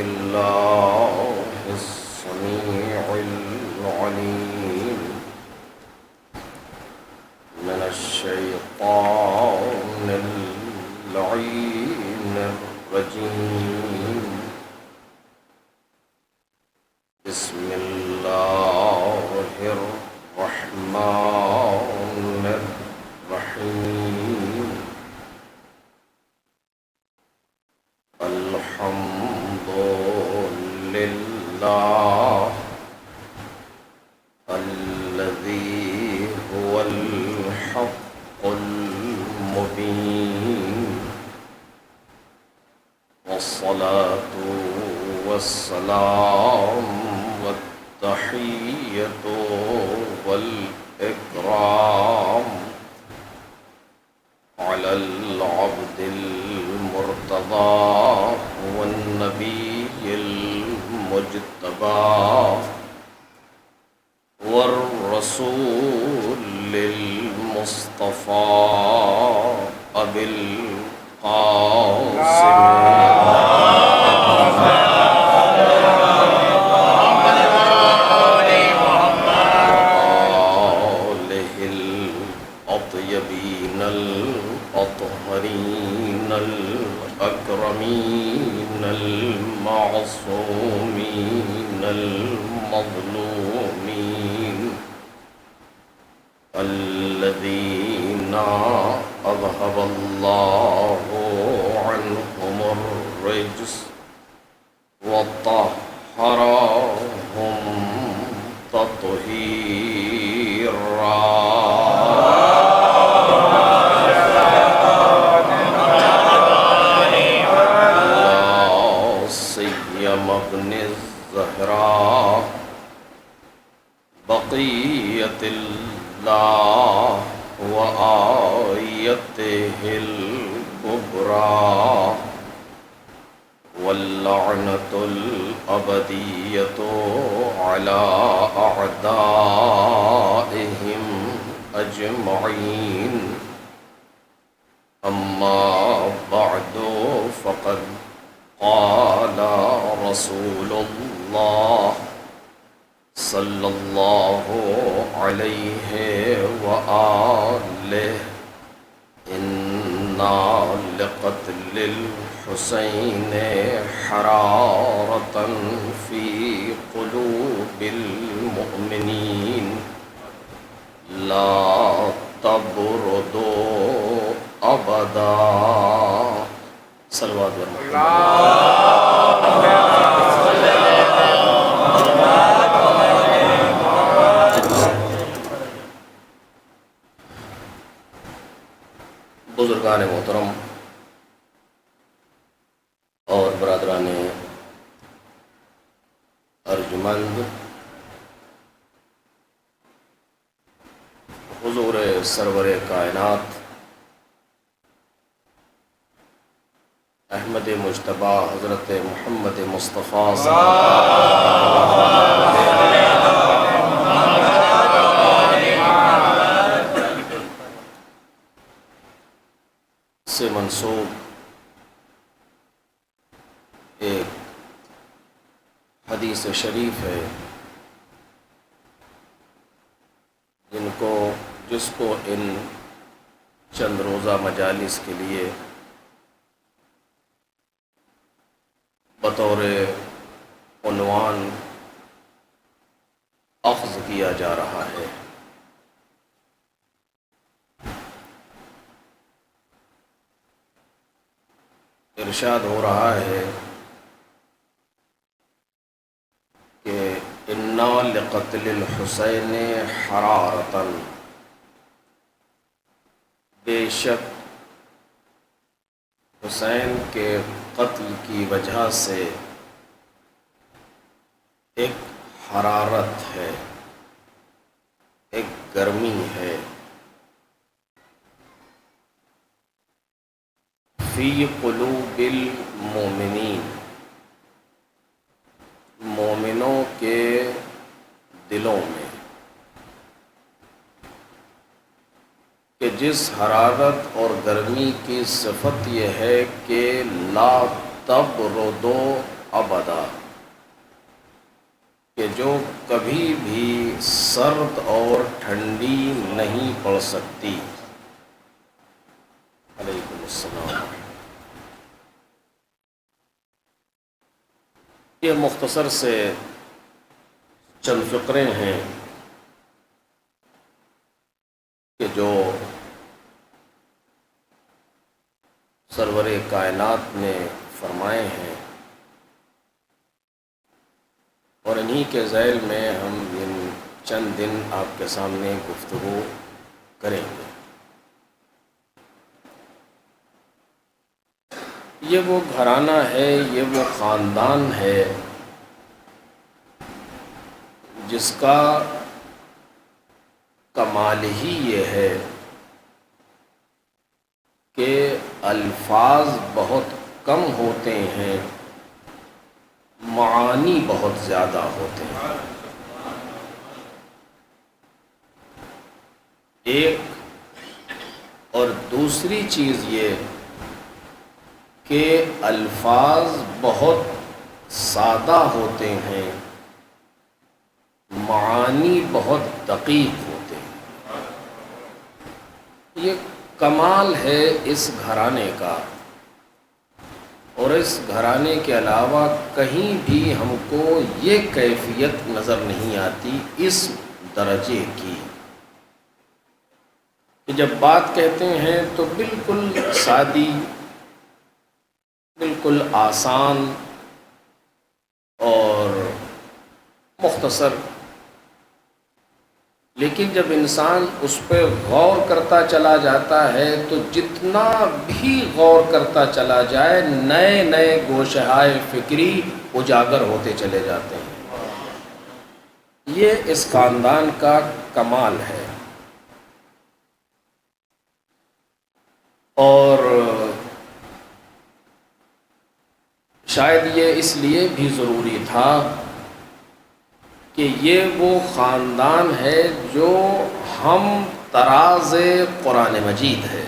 بالله السميع العليم من الشيطان اللعين الرجيم. بسم الله الرحمن الرحيم. الحمد لله الذي هو الحق المبين، والصلاة والسلام والتحية والإكرام على العبد المرتضى والنبي المجتبى والرسول المصطفى أبي القاسم الطيبين الأطهرين الأكرمين المعصومين المظلومين الذين أذهب الله عنهم الرجس وطهرهم تطهيرا. ابن الزهراء بقية الله وآيته الكبرى واللعنة الأبدية على أعدائهم أجمعين. أما بعد فقد قال رسول الله صلى الله عليه وآله: إنا لقتل الحسين حرارة في قلوب المؤمنين لا تبردوا أبدا. صلوات بزرگان محترم اور برادران ارجمند، حضور سرور کائنات احمد مجتبی حضرت محمد مصطفیٰ صلی اللہ علیہ وسلم سے منسوب ایک حدیث شریف ہے جس کو ان چند روزہ مجالس کے لیے بطور عنوان اخذ کیا جا رہا ہے. ارشاد ہو رہا ہے کہ انا لقتل الحسین حرارتاً، بے شک حسین کے قتل کی وجہ سے ایک حرارت ہے، ایک گرمی ہے. فی قلوب المومنین، مومنوں کے دلوں میں، کہ جس حرارت اور گرمی کی صفت یہ ہے کہ لا تبردو ابدا، کہ جو کبھی بھی سرد اور ٹھنڈی نہیں پڑ سکتی۔ علیکم السلام۔ یہ مختصر سے چند فقرے ہیں کہ جو سرور کائنات نے فرمائے ہیں، اور انہی کے ذیل میں ہم ان چند دن آپ کے سامنے گفتگو کریں گے۔ یہ وہ گھرانہ ہے، یہ وہ خاندان ہے جس کا کمال ہی یہ ہے کہ الفاظ بہت کم ہوتے ہیں، معانی بہت زیادہ ہوتے ہیں۔ ایک اور دوسری چیز یہ کہ الفاظ بہت سادہ ہوتے ہیں، معانی بہت دقیق ہوتے ہیں۔ یہ کمال ہے اس گھرانے کا، اور اس گھرانے کے علاوہ کہیں بھی ہم کو یہ کیفیت نظر نہیں آتی اس درجے کی کہ جب بات کہتے ہیں تو بالکل سادی، بالکل آسان اور مختصر، لیکن جب انسان اس پہ غور کرتا چلا جاتا ہے تو جتنا بھی غور کرتا چلا جائے نئے نئے گوشہائے فکری اجاگر ہوتے چلے جاتے ہیں۔ یہ اس خاندان کا کمال ہے، اور شاید یہ اس لیے بھی ضروری تھا کہ یہ وہ خاندان ہے جو ہم تراز قرآن مجید ہے،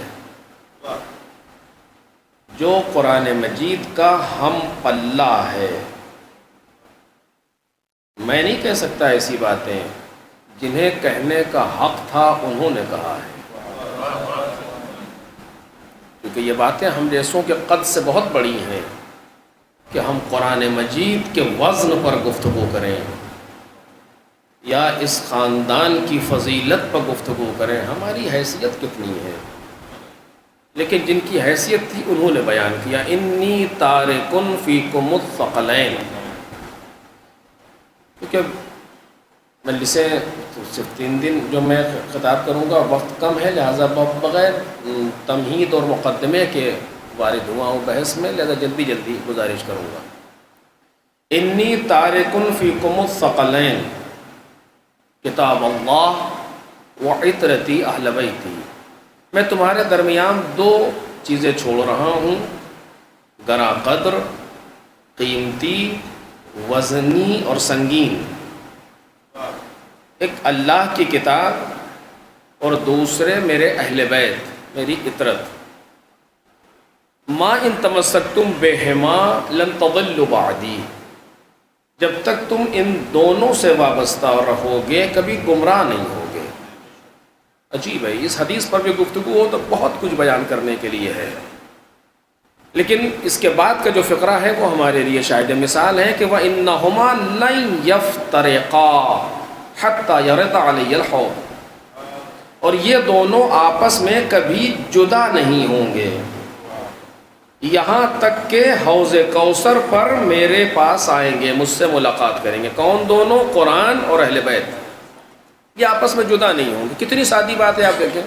جو قرآن مجید کا ہم پلہ ہے۔ میں نہیں کہہ سکتا ایسی باتیں، جنہیں کہنے کا حق تھا انہوں نے کہا ہے، کیونکہ یہ باتیں ہم جیسوں کے قد سے بہت بڑی ہیں کہ ہم قرآن مجید کے وزن پر گفتگو کریں یا اس خاندان کی فضیلت پر گفتگو کریں۔ ہماری حیثیت کتنی ہے، لیکن جن کی حیثیت تھی انہوں نے بیان کیا، انی تارکن فیکم الثقلین۔ کیونکہ مجلسیں صرف 3 دن جو میں خطاب کروں گا، وقت کم ہے، لہٰذا بغیر تمہید اور مقدمے کے وارد ہوا ہوں بحث میں، لہذا جلدی جلدی گزارش کروں گا۔ انی تارکن فیکم الثقلین، کتاب اللہ وعطرتی اہل بیتی۔ میں تمہارے درمیان 2 چیزیں چھوڑ رہا ہوں، گراں قدر، قیمتی، وزنی اور سنگین۔ ایک اللہ کی کتاب اور دوسرے میرے اہل بیت، میری عطرت۔ ما ان تمسکتم بہما لن تضلوا بعدی، جب تک تم ان دونوں سے وابستہ رہو گے کبھی گمراہ نہیں ہوگے۔ عجیب ہے، اس حدیث پر بھی گفتگو ہو تو بہت کچھ بیان کرنے کے لیے ہے، لیکن اس کے بعد کا جو فقرہ ہے وہ ہمارے لیے شاہد مثال ہے کہ وَإِنَّهُمَا لَن يَفْتَرِقَا حَتَّى يَرِدَ عَلَيَّ الْحَوْض، اور یہ دونوں آپس میں کبھی جدا نہیں ہوں گے یہاں تک کہ حوض کوثر پر میرے پاس آئیں گے، مجھ سے ملاقات کریں گے۔ کون دونوں؟ قرآن اور اہل بیت، یہ آپس میں جدا نہیں ہوں گے۔ کتنی سادی بات ہے، آپ دیکھیں،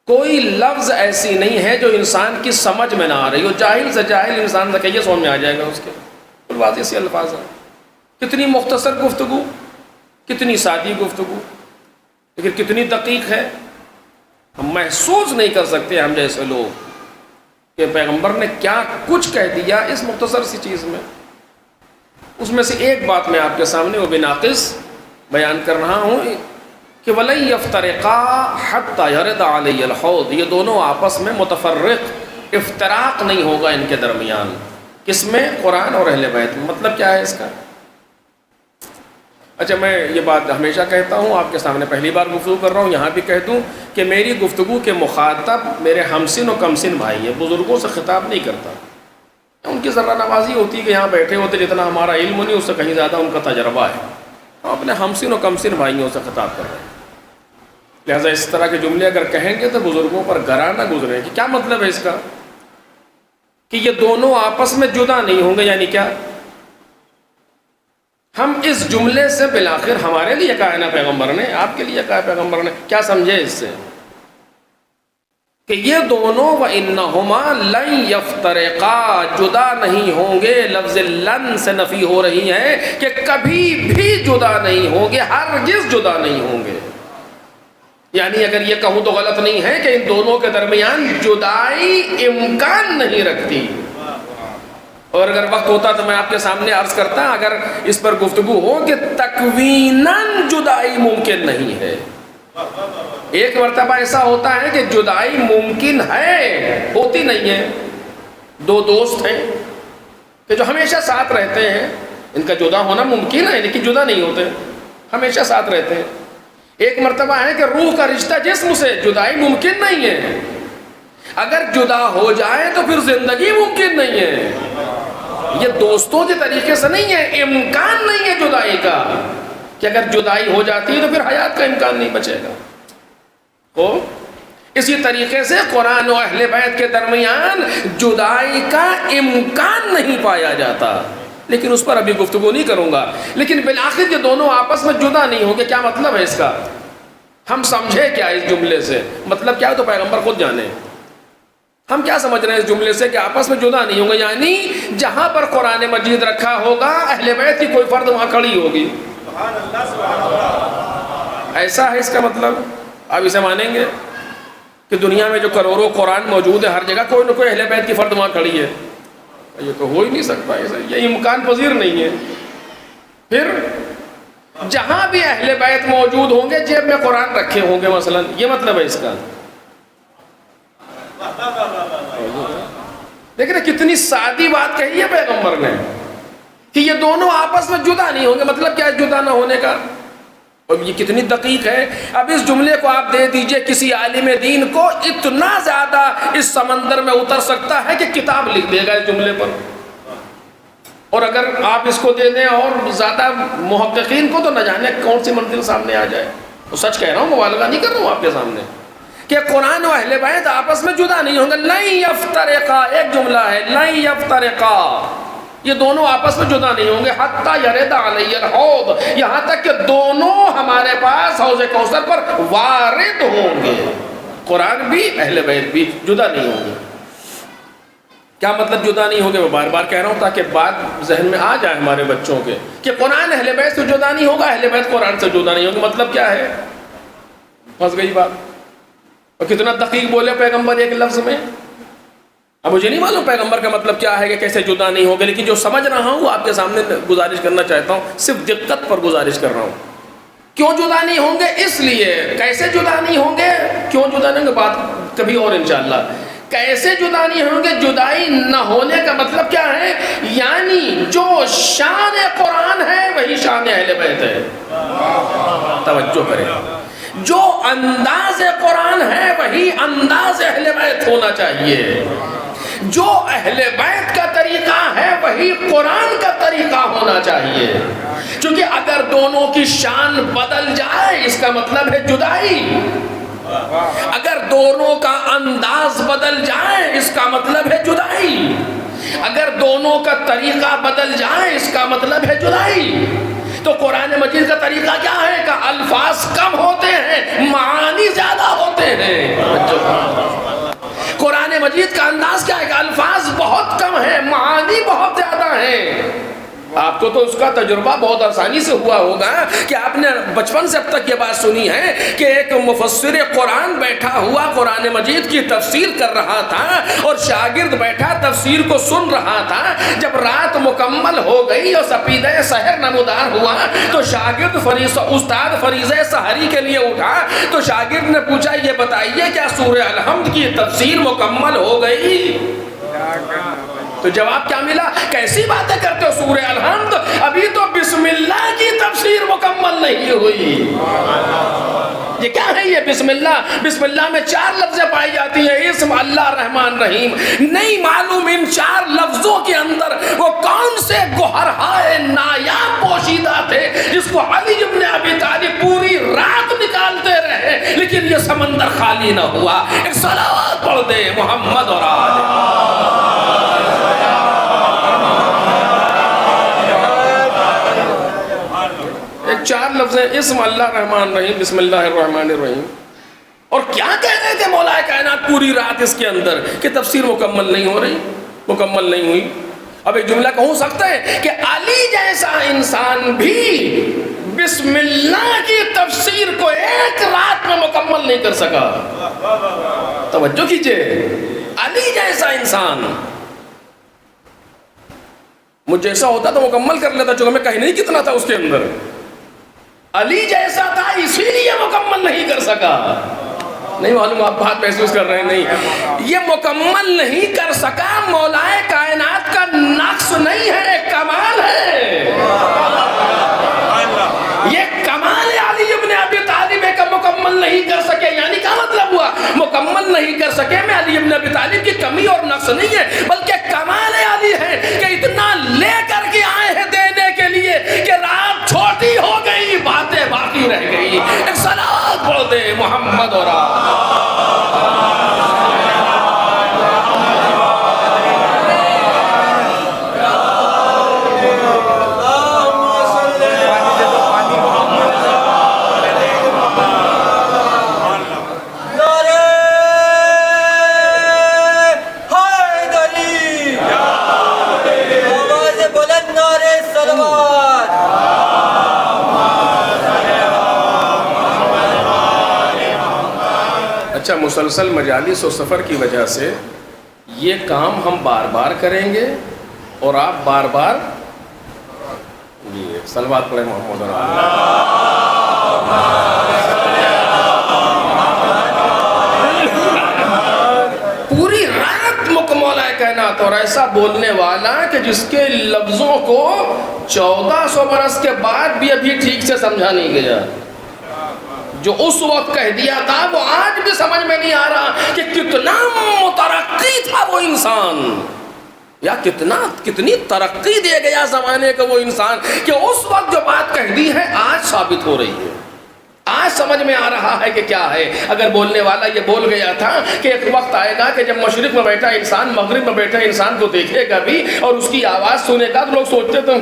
کوئی لفظ ایسی نہیں ہے جو انسان کی سمجھ میں نہ آ رہی ہو، جاہل سے جاہل انسان سے کہیے سمجھ میں آ جائے گا اس کے، کوئی واضح سے الفاظ ہیں۔ کتنی مختصر گفتگو، کتنی سادی گفتگو، لیکن کتنی دقیق ہے۔ ہم محسوس نہیں کر سکتے ہم جیسے لوگ کہ پیغمبر نے کیا کچھ کہہ دیا اس مختصر سی چیز میں۔ اس میں سے ایک بات میں آپ کے سامنے وہ بناقص بیان کر رہا ہوں کہ وَلَن يَفْتَرِقَا حَتَّى يَرِدَ عَلَيَّ الْحَوْض، یہ دونوں آپس میں متفرق، افتراق نہیں ہوگا ان کے درمیان کس میں؟ قرآن اور اہل بیت میں۔ مطلب کیا ہے اس کا؟ اچھا، میں یہ بات ہمیشہ کہتا ہوں، آپ کے سامنے پہلی بار گفتگو کر رہا ہوں، یہاں بھی کہہ دوں کہ میری گفتگو کے مخاطب میرے ہمسن و کمسن بھائی ہیں، بزرگوں سے خطاب نہیں کرتا۔ ان کی ذرہ نوازی ہوتی ہے کہ یہاں بیٹھے ہوتے جتنا ہمارا علم نہیں، اس سے کہیں زیادہ ان کا تجربہ ہے، ہم اپنے ہمسن و کمسن بھائیوں سے خطاب کر رہے ہیں۔ لہٰذا اس طرح کے جملے اگر کہیں گے تو بزرگوں پر گراں نہ گزرے کہ کیا مطلب ہے اس کا کہ یہ دونوں آپس میں جدا نہیں ہوں گے، یعنی کیا؟ ہم اس جملے سے بالآخر ہمارے لیے کہا ہے نا پیغمبر نے، آپ کے لیے کہا ہے پیغمبر نے، کیا سمجھے اس سے کہ یہ دونوں وَإِنَّهُمَا لَن يَفْتَرِقَا، جدا نہیں ہوں گے۔ لفظ لن سے نفی ہو رہی ہے کہ کبھی بھی جدا نہیں ہوں گے، ہرگز جدا نہیں ہوں گے۔ یعنی اگر یہ کہوں تو غلط نہیں ہے کہ ان دونوں کے درمیان جدائی امکان نہیں رکھتی، اور اگر وقت ہوتا تو میں آپ کے سامنے عرض کرتا اگر اس پر گفتگو ہو کہ تکویناً جدائی ممکن نہیں ہے۔ ایک مرتبہ ایسا ہوتا ہے کہ جدائی ممکن ہے، ہوتی نہیں ہے۔ دو دوست ہیں کہ جو ہمیشہ ساتھ رہتے ہیں، ان کا جدا ہونا ممکن ہے لیکن جدا نہیں ہوتے، ہمیشہ ساتھ رہتے ہیں۔ ایک مرتبہ ہے کہ روح کا رشتہ جسم سے، جدائی ممکن نہیں ہے۔ اگر جدا ہو جائے تو پھر زندگی ممکن نہیں ہے۔ یہ دوستوں کے طریقے سے نہیں ہے، امکان نہیں ہے جدائی کا، کہ اگر جدائی ہو جاتی ہے تو پھر حیات کا امکان نہیں بچے گا۔ اسی طریقے سے قرآن و اہل بیت کے درمیان جدائی کا امکان نہیں پایا جاتا، لیکن اس پر ابھی گفتگو نہیں کروں گا۔ لیکن بالآخر یہ دونوں آپس میں جدا نہیں ہوں گے، کیا مطلب ہے اس کا؟ ہم سمجھے کیا اس جملے سے؟ مطلب کیا ہے تو پیغمبر خود جانے۔ ہم کیا سمجھ رہے ہیں اس جملے سے کہ آپس میں جدا نہیں ہوں گے؟ یعنی جہاں پر قرآن مجید رکھا ہوگا اہل بیت کی کوئی فرد وہاں کھڑی ہوگی۔ ایسا ہے اس کا مطلب؟ آپ اسے مانیں گے کہ دنیا میں جو کروڑوں قرآن موجود ہے ہر جگہ کوئی نہ کوئی اہل بیت کی فرد وہاں کھڑی ہے؟ یہ تو ہو ہی نہیں سکتا، یہ امکان پذیر نہیں ہے۔ پھر جہاں بھی اہل بیت موجود ہوں گے جیب میں قرآن رکھے ہوں گے مثلا، یہ مطلب ہے اس کا؟ دیکھ رہے کتنی سادی بات کہی ہے پیغمبر نے کہ یہ دونوں آپس میں جدا نہیں ہوں گے۔ مطلب کیا ہے جدا نہ ہونے کا؟ اور یہ کتنی دقیق ہے۔ اب اس جملے کو آپ دے دیجئے کسی عالم دین کو، اتنا زیادہ اس سمندر میں اتر سکتا ہے کہ کتاب لکھ دے گا اس جملے پر۔ اور اگر آپ اس کو دے دیں اور زیادہ محققین کو تو نہ جانے کون سی منزل سامنے آ جائے۔ تو سچ کہہ رہا ہوں، مبالغہ نہیں کر رہا ہوں آپ کے سامنے، کہ قرآن و اہل بیت آپس میں جدا نہیں ہوں گے۔ لن یفترقا ایک جملہ ہے، لن یفترقا، یہ دونوں آپس میں جدا نہیں ہوں گے۔ حتی یرد علی الحوض، یہاں تک کہ دونوں ہمارے پاس حوض کوثر پر وارد ہوں گے۔ قرآن بھی اہل بیت بھی جدا نہیں ہوں گے۔ کیا مطلب جدا نہیں ہوں گے؟ میں بار بار کہہ رہا ہوں تاکہ بات ذہن میں آ جائے ہمارے بچوں کے کہ قرآن اہل بیت سے جدا نہیں ہوگا، اہل بیت قرآن سے جدا نہیں ہوگا۔ مطلب کیا ہے؟ پھنس گئی بات۔ اور کتنا دقیق بولے پیغمبر ایک لفظ میں۔ اب مجھے نہیں معلوم پیغمبر کا مطلب کیا ہے کہ کیسے جدا نہیں ہوگے، لیکن جو سمجھ رہا ہوں آپ کے سامنے گزارش کرنا چاہتا ہوں، صرف دقت پر گزارش کر رہا ہوں۔ کیوں جدا نہیں ہوں گے؟ اس لیے۔ کیسے جدا نہیں ہوں گے؟ کیوں جدا نہیں ہوں گے بات کبھی اور انشاءاللہ۔ کیسے جدا نہیں ہوں گے؟ جدائی نہ ہونے کا مطلب کیا ہے؟ یعنی جو شان قرآن ہے وہی شان اہل بیت ہے۔ توجہ کریں، جو انداز قرآن ہے وہی انداز اہل بیت ہونا چاہیے۔ جو اہل بیت کا طریقہ ہے وہی قرآن کا طریقہ ہونا چاہیے۔ چونکہ اگر دونوں کی شان بدل جائے اس کا مطلب ہے جدائی، اگر دونوں کا انداز بدل جائے اس کا مطلب ہے جدائی، اگر دونوں کا طریقہ بدل جائے اس کا مطلب ہے جدائی۔ تو قرآن مجید کا طریقہ کیا ہے کہ الفاظ کم ہوتے ہیں، معانی زیادہ ہوتے ہیں۔ قرآن مجید کا انداز کیا ہے کہ الفاظ بہت کم ہیں، معانی بہت زیادہ ہیں۔ آپ کو تو اس کا تجربہ بہت آسانی سے ہوا ہوگا کہ آپ نے بچپن سے اب تک یہ بات سنی ہے کہ ایک مفسر قرآن بیٹھا ہوا قرآن مجید کی تفسیر کر رہا تھا اور شاگرد بیٹھا تفسیر کو سن رہا تھا۔ جب رات مکمل ہو گئی اور سپیدہ سحر نمودار ہوا تو شاگرد استاد فریضہ سحری کے لیے اٹھا تو شاگرد نے پوچھا یہ بتائیے کیا سورہ الحمد کی تفسیر مکمل ہو گئی؟ تو جواب کیا ملا؟ کیسی باتیں کرتے ہو سورہ الحمد، ابھی تو بسم اللہ کی تفسیر مکمل نہیں ہوئی۔ یہ کیا ہے یہ بسم اللہ؟ بسم اللہ میں 4 لفظیں پائی جاتی ہیں، اسم اللہ رحمان رحیم، نہیں معلوم ان 4 لفظوں کے اندر وہ کون سے گوہرہائے نایاب پوشیدہ تھے جس کو علی ابن ابی طالب پوری رات نکالتے رہے لیکن یہ سمندر خالی نہ ہوا۔ ایک صلوات پڑھ دے محمد اور آل۔ ایک 4 لفظ ہیں، اسم اللہ رحمان رحیم، بسم اللہ الرحمن الرحیم، اور کیا کہہ رہے تھے مولا کائنات پوری رات اس کے اندر کہ تفسیر مکمل نہیں ہو رہی، مکمل نہیں ہوئی۔ اب ایک جملہ کہوں سکتا ہے کہ علی جیسا انسان بھی بسم اللہ کی تفسیر کو ایک رات میں مکمل نہیں کر سکا۔ توجہ کیجئے، علی جیسا انسان، مجھ جیسا ہوتا تو مکمل کر لیتا، چونکہ میں کہیں نہیں کتنا تھا اس کے اندر، علی جیسا تھا اسی لیے مکمل نہیں کر سکا۔ نہیں معلوم آپ بات محسوس کر رہے ہیں؟ نہیں، یہ مکمل نہیں کر سکا مولا کائنات کا نقص نہیں ہے، کمال ہے۔ یہ کمال علی ابن ابی طالب ہے کہ مکمل نہیں کر سکے، یعنی کیا مطلب ہوا؟ مکمل نہیں کر سکے میں علی ابن ابی طالب کی کمی اور نقص نہیں ہے، بلکہ کمال علی ہے کہ اتنا لے کر کے آئے ہیں دینے کے لیے کہ رات چھوٹی ہو گئی، باتیں باقی رہ گئی۔ ایک صلوات پڑھ دے محمد اور آل۔ اچھا، مسلسل مجالس و سفر کی وجہ سے یہ کام ہم بار بار کریں گے اور آپ بار بار صلوات پڑھیں محمد اور آل۔ پوری رات مولا کائنات اور ایسا بولنے والا کہ جس کے لفظوں کو 1400 برس کے بعد بھی ابھی ٹھیک سے سمجھا نہیں گیا، جو اس وقت کہہ دیا تھا وہ آج بھی سمجھ میں نہیں آ رہا کہ کتنا مترقی تھا وہ انسان، یا کتنی ترقی دے گیا زمانے کا وہ انسان کہ اس وقت جو بات کہہ دی ہے آج ثابت ہو رہی ہے، آج سمجھ میں آ رہا ہے کہ کیا ہے۔ اگر بولنے والا یہ بول گیا تھا کہ ایک وقت آئے گا کہ جب مشرق میں بیٹھا انسان مغرب میں بیٹھا انسان کو دیکھے گا بھی اور اس کی آواز سنے گا، تو لوگ سوچتے تو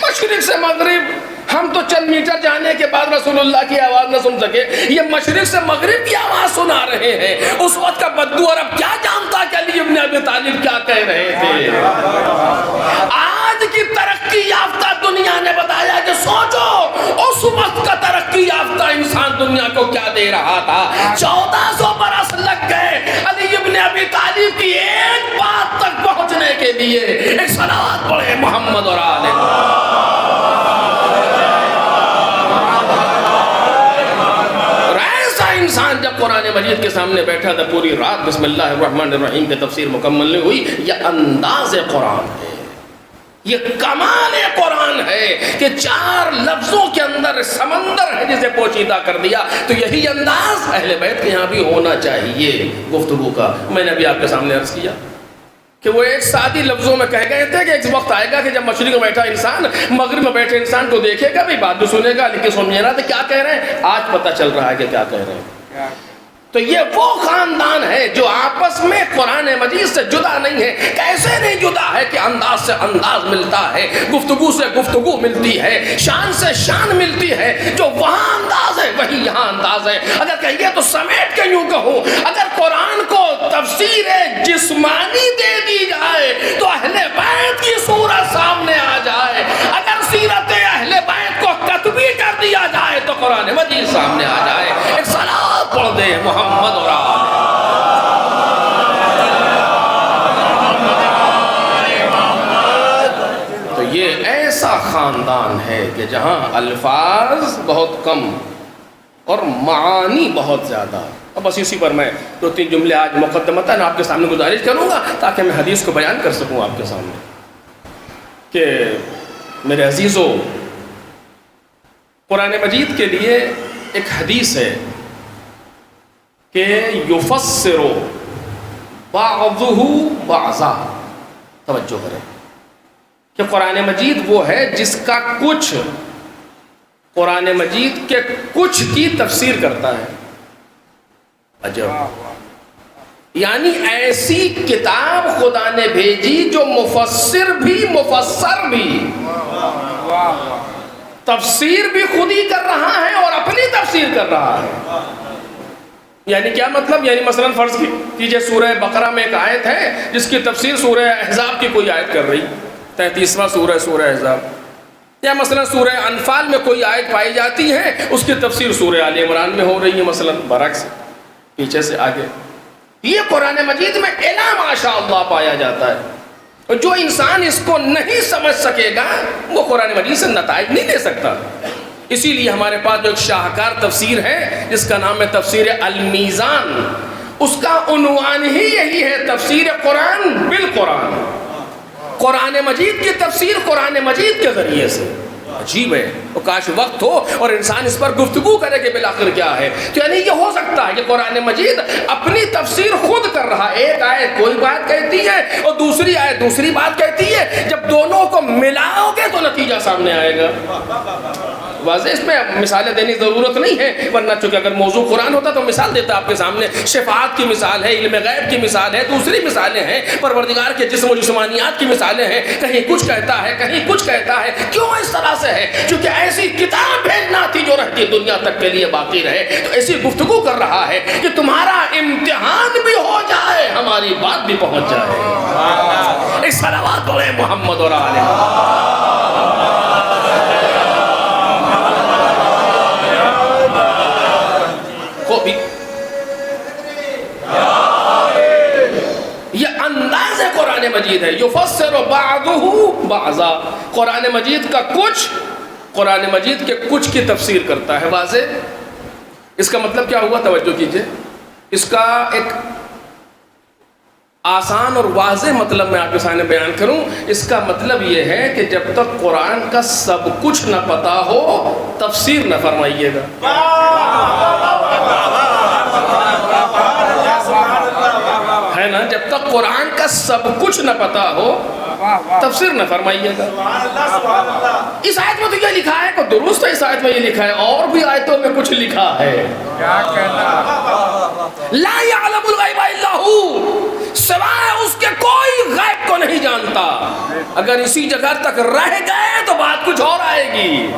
مشرق سے مغرب، ہم تو چند میٹر جانے کے بعد رسول اللہ کی آواز نہ سن سکے، یہ مشرق سے مغرب کی آواز سنا رہے ہیں۔ اس وقت کا بدو عرب کیا جانتا کہ علی ابن ابی طالب کیا کہہ رہے تھے؟ آج کی ترقی یافتہ دنیا نے بتایا کہ سوچو اس وقت کا ترقی یافتہ انسان دنیا کو کیا دے رہا تھا۔ 1400 برس لگ گئے علی ابن ابی طالب کی ایک بات تک پہنچنے کے لیے۔ ایک صلوات پڑھے محمد اور آل۔ انسان جب قرآن مجید کے سامنے بیٹھا تھا پوری رات بسم اللہ الرحمن الرحیم کی تفسیر مکمل نہیں ہوئی، یہ انداز قرآن ہے، یہ کمال قرآن ہے کہ 4 لفظوں کے اندر سمندر ہے جسے پوشیدہ کر دیا۔ تو یہی انداز اہل بیت کے یہاں بھی ہونا چاہیے گفتگو کا۔ میں نے ابھی آپ کے سامنے عرض کیا کہ وہ ایک سادی لفظوں میں کہہ گئے تھے کہ ایک وقت آئے گا کہ جب مشرق میں بیٹھا انسان مغرب میں بیٹھے انسان کو دیکھے گا بھی، بات بھی سنے گا لیکن سمجھے رہا تھا کیا کہہ رہے ہیں۔ آج پتہ چل رہا ہے کہ کیا کہہ رہے ہیں۔ تو یہ وہ خاندان ہے جو آپس میں قرآن مجید سے جدا نہیں ہے۔ کیسے نہیں جدا ہے کہ انداز سے انداز ملتا ہے، گفتگو سے گفتگو ملتی ہے، شان سے شان ملتی ہے۔ جو وہاں انداز ہے وہی یہاں انداز ہے۔ اگر کہیے تو سمیٹ کے یوں کہوں، اگر قرآن کو تفسیر جسمانی دے دی جائے تو اہل بیت کی صورت سامنے آ جائے، اگر سیرت اہل بیت کو کتبی کر دیا جائے تو قرآن مجید سامنے آ جائے۔ ایک صلوات پڑھ دے محمد اور آل۔ تو یہ ایسا خاندان ہے کہ جہاں الفاظ بہت کم اور معانی بہت زیادہ، اور بس اسی پر میں 2-3 جملے آج مقدمتاً آپ کے سامنے گزارش کروں گا تاکہ میں حدیث کو بیان کر سکوں آپ کے سامنے کہ میرے عزیزو، قرآن مجید کے لیے ایک حدیث ہے کہ یفسر بعضہ بعضا، توجہ کریں کہ قرآن مجید وہ ہے جس کا کچھ قرآن مجید کے کچھ کی تفسیر کرتا ہے۔ عجب، یعنی ایسی کتاب خدا نے بھیجی جو مفسر بھی مفسر بھی، تفسیر بھی خود ہی کر رہا ہے اور اپنی تفسیر کر رہا ہے۔ یعنی کیا مطلب؟ یعنی مثلا فرض کیجئے سورہ بقرہ میں ایک آیت ہے جس کی تفسیر سورہ احزاب کی کوئی آیت کر رہی، 33واں سورہ احزاب، یا مثلا سورہ انفال میں کوئی آیت پائی جاتی ہے اس کی تفسیر سورہ آل عمران میں ہو رہی ہے، مثلا برعکس پیچھے سے آگے۔ یہ قرآن مجید میں الا ماشاء اللہ پایا جاتا ہے، اور جو انسان اس کو نہیں سمجھ سکے گا وہ قرآن مجید سے نتائج نہیں لے سکتا۔ اسی لیے ہمارے پاس جو ایک شاہکار تفسیر ہے جس کا نام ہے تفسیر المیزان، اس کا عنوان ہی یہی ہے، تفسیر قرآن بالقرآن، قرآن مجید کی تفسیر قرآن مجید کے ذریعے سے۔ عجیب ہے، وہ کاش وقت ہو اور انسان اس پر گفتگو کرے کہ بالآخر کیا ہے۔ تو یعنی یہ ہو سکتا ہے کہ قرآن مجید اپنی تفسیر خود کر رہا ہے، ایک آیت کوئی بات کہتی ہے اور دوسری آیت دوسری بات کہتی ہے، جب دونوں کو ملاؤ گے تو نتیجہ سامنے آئے گا۔ واضح، اس میں مثالیں دینے کی ضرورت نہیں ہے، ورنہ چونکہ اگر موضوع قرآن ہوتا تو مثال دیتا آپ کے سامنے۔ شفاعت کی مثال ہے، علم غیب کی مثال ہے، دوسری مثالیں ہیں، پروردگار کے جسم و جسمانیات کی مثالیں ہیں، کہیں کچھ کہتا ہے کہیں کچھ کہتا ہے۔ کیوں اس طرح سے ہے؟ کیونکہ ایسی کتاب بھیجنا تھی جو رہتی دنیا تک کے لیے باقی رہے۔ تو ایسی گفتگو کر رہا ہے کہ تمہارا امتحان بھی ہو جائے، ہماری بات بھی پہنچ جائے۔ ایک صلوات پڑھیں محمد اور آل محمد۔ یہ انداز قرآن مجید ہے، یفسر بعضہ بعضا، قرآن مجید کا کچھ قرآن مجید کے کچھ کی تفسیر کرتا ہے۔ واضح، اس کا مطلب کیا ہوا؟ توجہ کیجئے، اس کا ایک آسان اور واضح مطلب میں آپ کے سامنے بیان کروں۔ اس کا مطلب یہ ہے کہ جب تک قرآن کا سب کچھ نہ پتا ہو تفسیر نہ فرمائیے گا۔ ہے نا، جب تک قرآن کا سب کچھ نہ پتا ہو تفسیر نہ فرمائیے گا۔ اس آیت میں تو یہ لکھا ہے کہ درست ہے، اس آیت میں یہ لکھا ہے، اور بھی آیتوں میں کچھ لکھا ہے۔ کیا کہنا؟ لا یعلم الغیب الا ھو، سوائے اس کے کوئی غیب کو نہیں جانتا۔ اگر اسی جگہ تک رہ گئے تو بات کچھ اور آئے گی،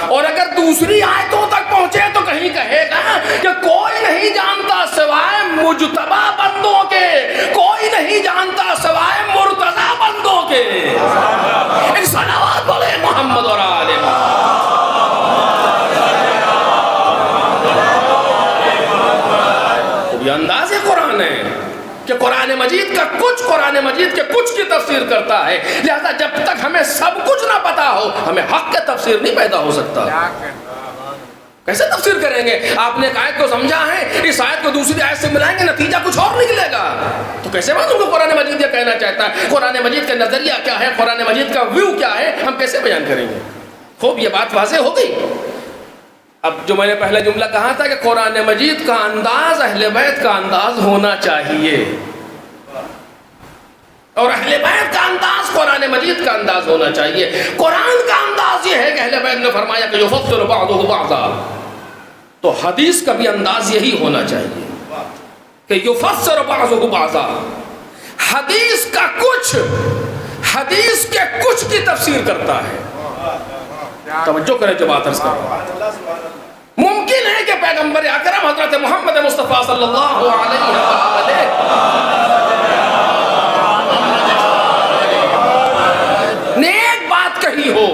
اور اگر دوسری آیتوں تک پہنچے تو کہیں کہے گا کہ کوئی نہیں جانتا سوائے مجتبی بندوں کے، کوئی نہیں جانتا سوائے مرتضی بندوں کے۔ ایک صلوات بولے محمد اور آل محمد۔ یہ انداز قرآن ہے کہ قرآن مجید کا کچھ قرآن مجید کے کچھ کی تفسیر کرتا ہے، لہذا جب تک ہمیں سب کچھ نہ پتا ہو ہمیں حق کے تفسیر نہیں پیدا ہو سکتا۔ کیسے تفسیر کریں گے؟ آپ نے ایک آیت کو سمجھا ہے، اس آیت کو دوسری آیت سے ملائیں گے نتیجہ کچھ اور نکلے گا، تو کیسے معلوم کہ قرآن مجید یہ کہنا چاہتا ہے؟ قرآن مجید کا نظریہ کیا ہے، قرآن مجید کا ویو کیا ہے، ہم کیسے بیان کریں گے؟ خوب، یہ بات واضح ہو گئی۔ اب جو میں نے پہلا جملہ کہا تھا کہ قرآن مجید کا انداز اہل بیت کا انداز ہونا چاہیے، اور اہل بیت کا انداز قرآن مجید کا انداز ہونا چاہیے۔ قرآن کا انداز یہ ہے کہ اہل بیت نے فرمایا کہ یفسر بعضہ بعضا، تو حدیث کا بھی انداز یہی ہونا چاہیے کہ یفسر بعضہ بعضا، حدیث کا کچھ حدیث کے کچھ کی تفسیر کرتا ہے۔ توجہ کریں جو بات عرض کر رہا ہوں۔ ممکن ہے کہ پیغمبر اکرم حضرت محمد مصطفیٰ صلی اللہ علیہ وآلہ نے ایک بات کہی ہو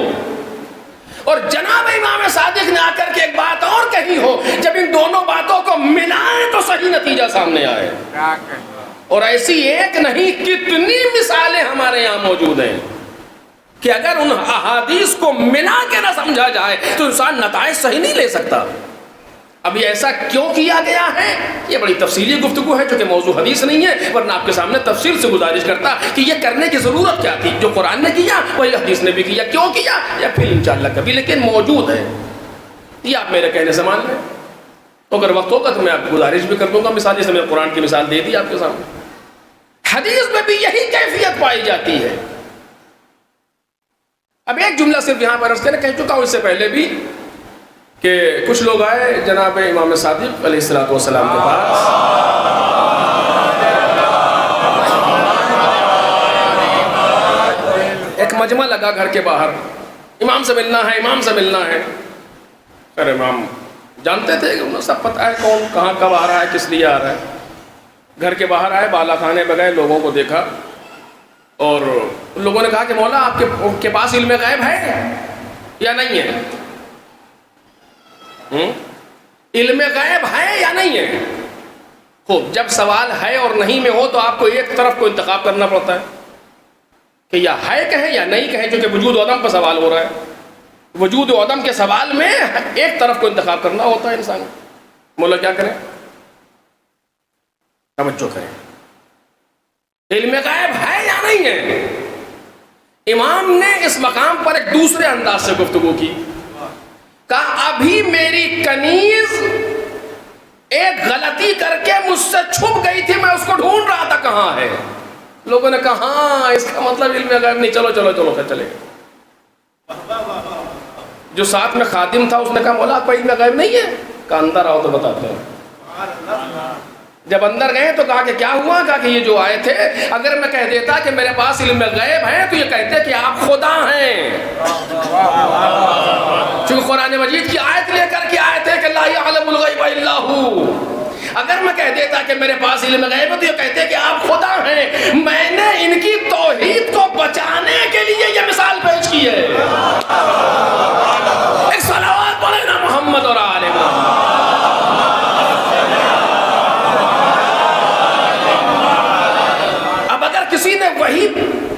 اور جناب امام صادق نے آ کر کے ایک بات اور کہی ہو، جب ان دونوں باتوں کو ملائیں تو صحیح نتیجہ سامنے آئے۔ اور ایسی ایک نہیں کتنی مثالیں ہمارے یہاں موجود ہیں کہ اگر ان احادیث کو ملا کے نہ سمجھا جائے تو انسان نتائج صحیح نہیں لے سکتا۔ ابھی ایسا کیوں کیا گیا ہے؟ یہ بڑی تفصیلی گفتگو ہے جو کہ موضوع حدیث نہیں ہے، ورنہ آپ کے سامنے تفصیل سے گزارش کرتا کہ یہ کرنے کی ضرورت کیا تھی۔ جو قرآن نے کیا وہی حدیث نے بھی کیا، کیوں کیا یا پھر انشاءاللہ کبھی، لیکن موجود ہے۔ یہ آپ میرے کہنے سے مان لیں، اگر وقت ہوگا تو میں آپ کو گزارش بھی کر دوں گا، مثال جیسے میں نے قرآن کی مثال دے دی آپ کے سامنے، حدیث میں بھی یہی کیفیت پائی جاتی ہے۔ اب ایک جملہ صرف یہاں پر عرض کرنے کہہ چکا ہوں اس سے پہلے بھی کہ کچھ لوگ آئے جناب امام صادق علیہ السلام کے پاس، ایک مجمع لگا گھر کے باہر، امام سے ملنا ہے، امام سے ملنا ہے۔ پھر امام جانتے تھے کہ انہیں سب پتہ ہے کون کہاں کب آ رہا ہے، کس لیے آ رہا ہے۔ گھر کے باہر آئے، بالا خانے بگئے، لوگوں کو دیکھا اور ان لوگوں نے کہا کہ مولا آپ کے پاس علم غیب ہے یا نہیں ہے؟ علم غیب ہے یا نہیں ہے؟ خوب، جب سوال ہے اور نہیں میں ہو تو آپ کو ایک طرف کو انتخاب کرنا پڑتا ہے کہ یا ہے کہیں یا نہیں کہیں، جو کہ وجود و عدم پر سوال ہو رہا ہے۔ وجود و عدم کے سوال میں ایک طرف کو انتخاب کرنا ہوتا ہے انسان۔ مولا کیا کریں؟ توجہ کریں، علم غیب ہے یا نہیں ہے؟ امام نے اس مقام پر ایک دوسرے انداز سے گفتگو کی، کہا ابھی میری کنیز ایک غلطی کر کے مجھ سے چھپ گئی تھی، میں اس کو ڈھونڈ رہا تھا کہاں ہے۔ لوگوں نے کہا ہاں اس کا مطلب علم غیب نہیں، چلو چلو چلو چلے گئے۔ جو ساتھ میں خادم تھا اس نے کہا مولا آپ کو علم غیب نہیں ہے؟ کہا اندر آؤ تو بتاتے ہیں۔ جب اندر گئے تو کہا کہ کیا ہوا؟ کہا کہ یہ جو آئے تھے، اگر میں کہہ دیتا کہ میرے پاس علم غیب ہے تو یہ کہتے کہ آپ خدا ہیں، چونکہ قرآن مجید کی آیت لے کر کے آئے تھے کہ لا یعلم الغیب الا ھو۔ اگر میں کہہ دیتا کہ میرے پاس علم غیب ہے تو یہ کہتے کہ آپ خدا ہیں۔ میں نے ان کی توحید کو بچانے کے لیے یہ مثال پیش کی ہے۔ ایک صلوات پڑھیں نا محمد اور آل محمد۔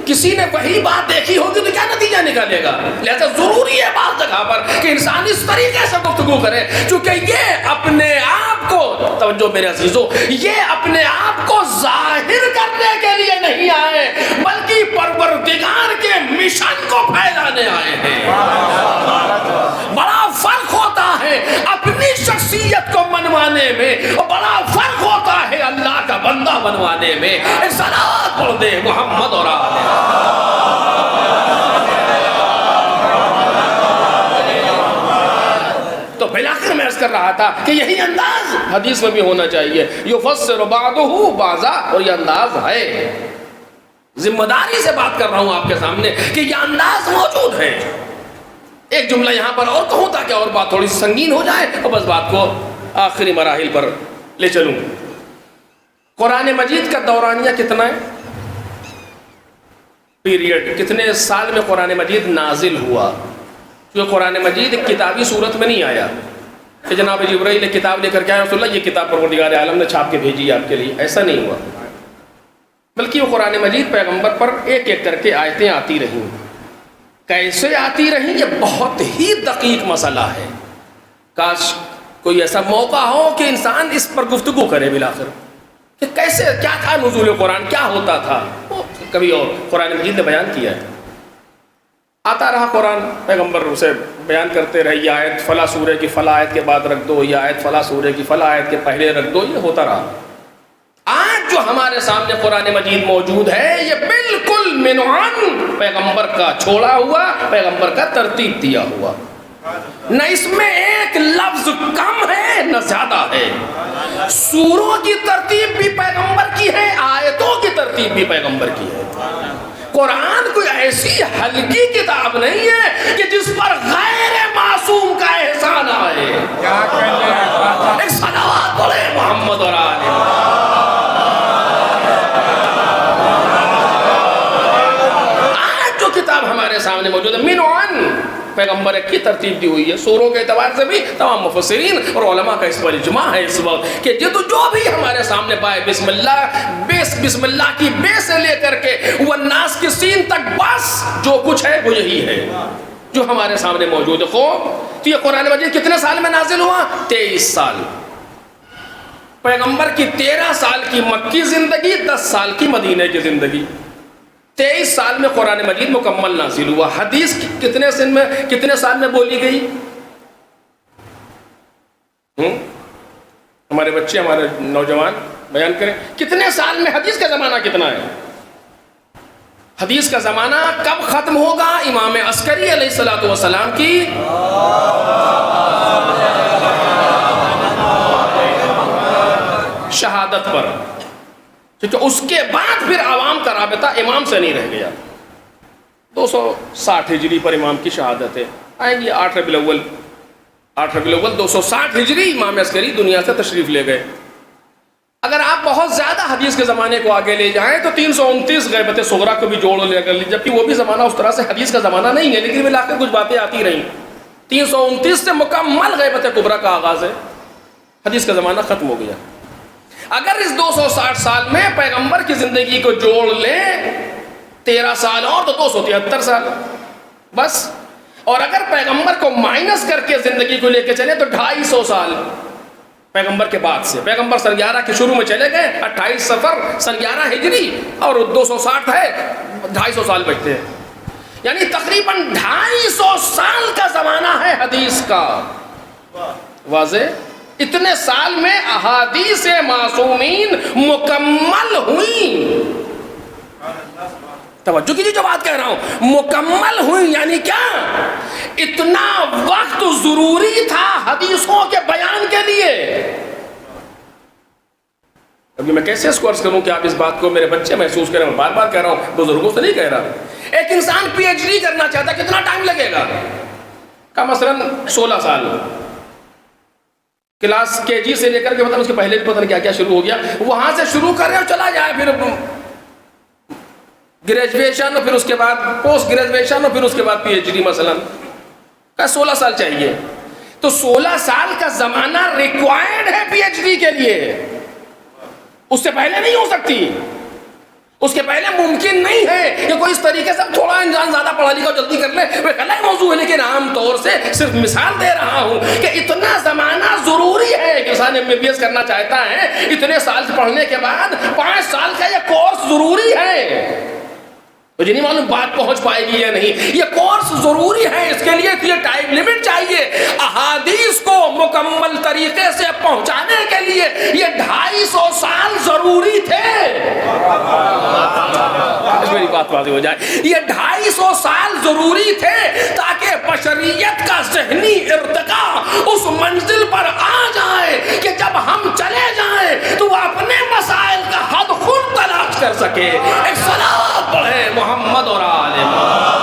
کسی نے وہی بات دیکھی ہوگی تو کیا نتیجہ نکالے گا؟ لہذا ضروری ہے بعض جگہ پر کہ انسان اس طریقے سے گفتگو کرے، چونکہ یہ اپنے آپ کو، توجہ میرے عزیزو، یہ اپنے آپ کو ظاہر کرنے کے لیے نہیں آئے بلکہ پروردگار کے مشن کو پھیلانے آئے ہیں۔ بڑا فرق ہوتا ہے اپنی شخصیت کو منوانے میں اور بڑا فرق ہوتا ہے اللہ کا بندہ بنوانے میں۔ ایک صلوات پڑھ دے محمد اور آل۔ تو بلاخر میں عرض کر رہا تھا کہ یہی انداز حدیث میں بھی ہونا چاہیے، یفسر بعضہ بعضا، اور یہ انداز ہے، ذمہ داری سے بات کر رہا ہوں آپ کے سامنے کہ یہ انداز موجود ہے۔ ایک جملہ یہاں پر اور کہوں تاکہ اور بات تھوڑی سنگین ہو جائے اور بس بات کو آخری مراحل پر لے چلوں۔ قرآن مجید کا دورانیہ کتنا ہے؟ پیریڈ کتنے سال میں قرآن مجید نازل ہوا؟ کیونکہ قرآن مجید ایک کتابی صورت میں نہیں آیا کہ جناب جبرائیل ایک کتاب لے کر کے آیا رسول اللہ یہ کتاب پروردگار عالم نے چھاپ کے بھیجی آپ کے لیے، ایسا نہیں ہوا، بلکہ وہ قرآن مجید پیغمبر پر ایک ایک کر کے آیتیں آتی رہیں۔ کیسے آتی رہیں یہ بہت ہی دقیق مسئلہ ہے، کاش کوئی ایسا موقع ہو کہ انسان اس پر گفتگو کرے بالآخر کہ کیسے، کیا تھا نزول قرآن، کیا ہوتا تھا، کبھی اور قرآن مجید نے بیان کیا ہے۔ آتا رہا قرآن، پیغمبر اسے بیان کرتے رہے، یہ آیت فلاں سورہ کی فلاں آیت کے بعد رکھ دو، یہ آیت فلاں سورہ کی فلاں آیت کے پہلے رکھ دو، یہ ہوتا رہا۔ آج جو ہمارے سامنے قرآن مجید موجود ہے یہ بالکل منعن پیغمبر کا چھوڑا ہوا، پیغمبر کا ترتیب دیا ہوا، نہ اس میں ایک لفظ کم ہے نہ زیادہ ہے۔ سوروں کی ترتیب بھی پیغمبر کی ہے، آیتوں کی ترتیب بھی پیغمبر کی ہے۔ قرآن کوئی ایسی ہلکی کتاب نہیں ہے کہ جس پر غیر معصوم کا احسان آئے۔ ایک صلوات پڑھے محمد اور آل۔ آج جو کتاب ہمارے سامنے موجود ہے منعن پیغمبر کی ترتیب دی ہوئی ہے، سوروں کے اعتبار سے بھی تمام مفسرین اور علماء کا اس پر اجماع ہے اس وقت کہ جو بھی ہمارے سامنے پائے بسم اللہ کی بے سے لے کر کے والناس کی سین تک، بس جو کچھ ہے وہ یہی ہے۔ جو ہمارے سامنے موجود ہے. خوب تو یہ قرآن مجید کتنے سال میں نازل ہوا؟ 23 سال. پیغمبر کی 13 سال کی مکی زندگی، 10 سال کی مدینہ کی زندگی، 23 سال میں قرآن مجید مکمل نازل ہوا. حدیث کتنے سال میں بولی گئی؟ ہمارے بچے، ہمارے نوجوان بیان کریں کتنے سال میں؟ حدیث کا زمانہ کتنا ہے؟ حدیث کا زمانہ کب ختم ہوگا؟ امام عسکری علیہ الصلوۃ والسلام کی شہادت پر. اس کے بعد پھر عوام کا رابطہ امام سے نہیں رہ گیا. 260 ہجری پر امام کی شہادت ہے. آئیں گے 8 ربیع الاول 260 ہجری امام عسکری دنیا سے تشریف لے گئے. اگر آپ بہت زیادہ حدیث کے زمانے کو آگے لے جائیں تو 329 غیبت صغریٰ کو بھی جوڑ لے کر، جبکہ وہ بھی زمانہ اس طرح سے حدیث کا زمانہ نہیں ہے، لیکن ملا کر کچھ باتیں آتی رہیں. 329 سے مکمل غیبت کبریٰ کا آغاز ہے. حدیث کا زمانہ ختم ہو گیا. اگر اس 260 سال میں پیغمبر کی زندگی کو جوڑ لیں 13 سال اور تو 273 سال بس. اور اگر پیغمبر کو مائنس کر کے زندگی کو لے کے چلے تو 250 سال پیغمبر کے بعد سے. پیغمبر سن 11 کے شروع میں چلے گئے، 28 صفر سن 11 ہجری اور 260 ہے، 250 سال بچتے ہیں. یعنی تقریباً 250 سال کا زمانہ ہے حدیث کا. واضح؟ اتنے سال میں احادیث معصومین مکمل ہوئی. توجہ کیجیے جو بات کہہ رہا ہوں، مکمل ہوئی یعنی کیا؟ اتنا وقت ضروری تھا حدیثوں کے بیان کے لیے. ابھی میں کیسے اس کو عرض کروں کہ آپ اس بات کو میرے بچے محسوس کریں. میں بار بار کہہ رہا ہوں، بزرگوں سے نہیں کہہ رہا. ایک انسان پی ایچ ڈی کرنا چاہتا ہے، کتنا ٹائم لگے گا؟ کا مثلاً 16 سال کلاس کے جی سے لے کر کے مطلب اس کے پہلے بھی پتہ نہیں کیا کیا شروع ہو گیا، وہاں سے شروع کرے اور چلا جائے، پھر گریجویشن اور پھر اس کے بعد پوسٹ گریجویشن اور پھر اس کے بعد پی ایچ ڈی مثلاً کا 16 سال چاہیے. تو 16 سال کا زمانہ ریکوائرڈ ہے پی ایچ ڈی کے لیے. اس سے پہلے نہیں ہو سکتی، اس کے پہلے ممکن نہیں ہے کہ کوئی اس طریقے سے تھوڑا انسان زیادہ پڑھا لکھا جلدی کر لے. وہ ایک الگ موضوع ہے، لیکن عام طور سے صرف مثال دے رہا ہوں کہ اتنا زمانہ ضروری ہے کہ انسان ایم بی بی ایس کرنا چاہتا ہے. اتنے سال پڑھنے کے بعد 5 سال کا یہ کورس ضروری ہے. مجھے نہیں معلوم بات پہنچ پائے گی یا نہیں. یہ کورس ضروری ہے، اس کے لیے یہ ٹائم لیمٹ چاہیے. احادیث کو مکمل طریقے سے پہنچانے کے لیے یہ 250 سال ضروری تھے. میری بات واضح ہو جائے. یہ 250 سال ضروری تھے تاکہ بشریت کا ذہنی ارتقاء اس منزل پر آ جائے کہ جب ہم چلے جائیں تو وہ اپنے مسائل کا حل خود تلاش کر سکے. ایک صلوات پڑھے محمد اور آل محمد.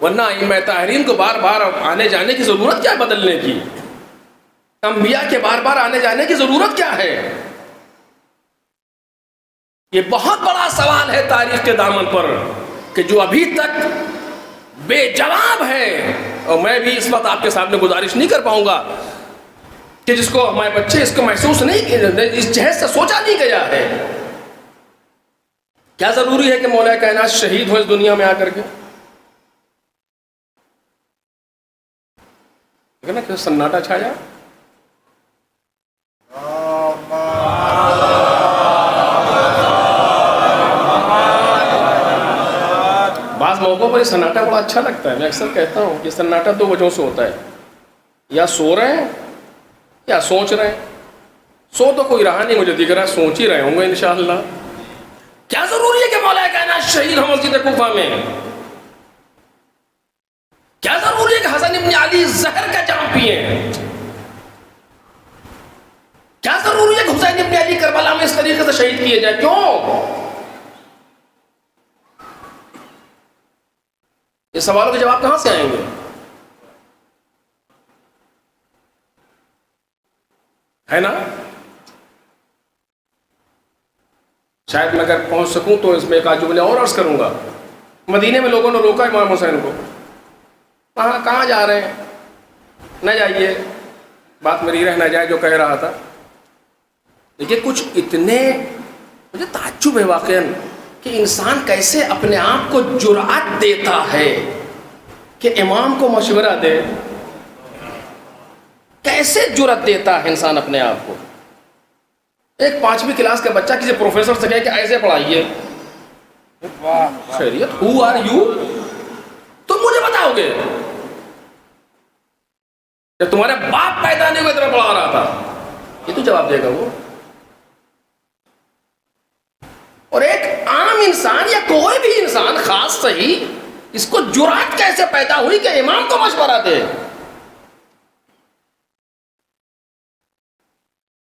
ورنہ ائمہ طاہرین کو بار بار آنے جانے کی ضرورت کیا ہے بدلنے کی؟ انبیاء کے بار بار آنے جانے کی ضرورت کیا ہے؟ یہ بہت بڑا سوال ہے تاریخ کے دامن پر کہ جو ابھی تک بے جواب ہے. اور میں بھی اس وقت آپ کے سامنے گزارش نہیں کر پاؤں گا کہ جس کو ہمارے بچے اس کو محسوس نہیں، اس جہد سے سوچا نہیں گیا ہے. کیا ضروری ہے کہ مولا کائنات شہید ہو اس دنیا میں آ کر کے؟ نا کہ سناٹا چھایا. بعض موقعوں پر یہ سناٹا بڑا اچھا لگتا ہے. میں اکثر کہتا ہوں کہ سناٹا 2 وجہوں سے ہوتا ہے، یا سو رہے ہیں یا سوچ رہے ہیں. سو تو کوئی رہا نہیں، مجھے دکھ رہا ہے سوچ ہی رہے ہوں گے انشاءاللہ. کیا ضروری ہے کہ مولا کائنات شہید ہو مسجد کوفہ میں؟ کیا ضروری ہے کہ حسن ابن علی زہر کا جام پیئیں؟ کیا ضروری ہے کہ حسین ابن علی کربلا میں اس طریقے سے شہید کیے جائیں؟ کیوں؟ یہ سوالوں کے جواب کہاں سے آئیں گے؟ ہے نا؟ شاید میں اگر پہنچ سکوں تو اس میں ایک آج جملے اور عرض کروں گا. مدینے میں لوگوں نے روکا امام حسین کو، کہاں جا رہے ہیں؟ نہ جائیے، بات میری رہ نہ جائے جو کہہ رہا تھا. لیکن کچھ اتنے مجھے تعجب ہے واقعاً کہ انسان کیسے اپنے آپ کو جرأت دیتا ہے کہ امام کو مشورہ دے. کیسے جرأت دیتا ہے انسان اپنے آپ کو. ایک 5ویں کلاس کا بچہ کسی پروفیسر سے کہے کہ ایسے پڑھائیے, خیریت, ہو آر یو, تم مجھے بتاؤ گے؟ جب تمہارے باپ پیدا نہیں ہوئے تمہیں پڑھا رہا تھا, یہ تو جواب دے گا وہ. اور ایک عام انسان یا کوئی بھی انسان خاص صحیح, اس کو جرأت کیسے پیدا ہوئی کہ امام کو مشورہ دے؟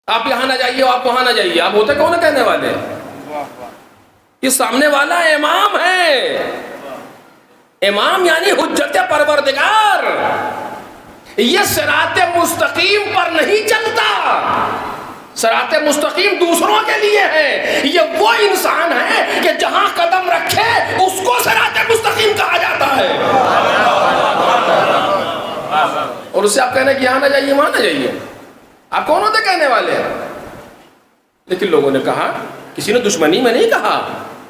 آپ یہاں نہ جائیے, آپ وہاں نہ جائیے, آپ ہوتے کون کہنے والے؟ یہ سامنے والا امام ہے. امام یعنی حجت پروردگار. یہ صراط مستقیم پر نہیں چلتا. صراط مستقیم دوسروں کے لیے ہے. یہ وہ انسان ہے کہ جہاں قدم رکھے اس کو صراط مستقیم کہا جاتا ہے. اور اس سے آپ کہنے کہ یہاں نہ جائیے, وہاں نہ جائیے, آپ کون ہوتے کہنے والے ہیں؟ لیکن لوگوں نے کہا, کسی نے دشمنی میں نہیں کہا,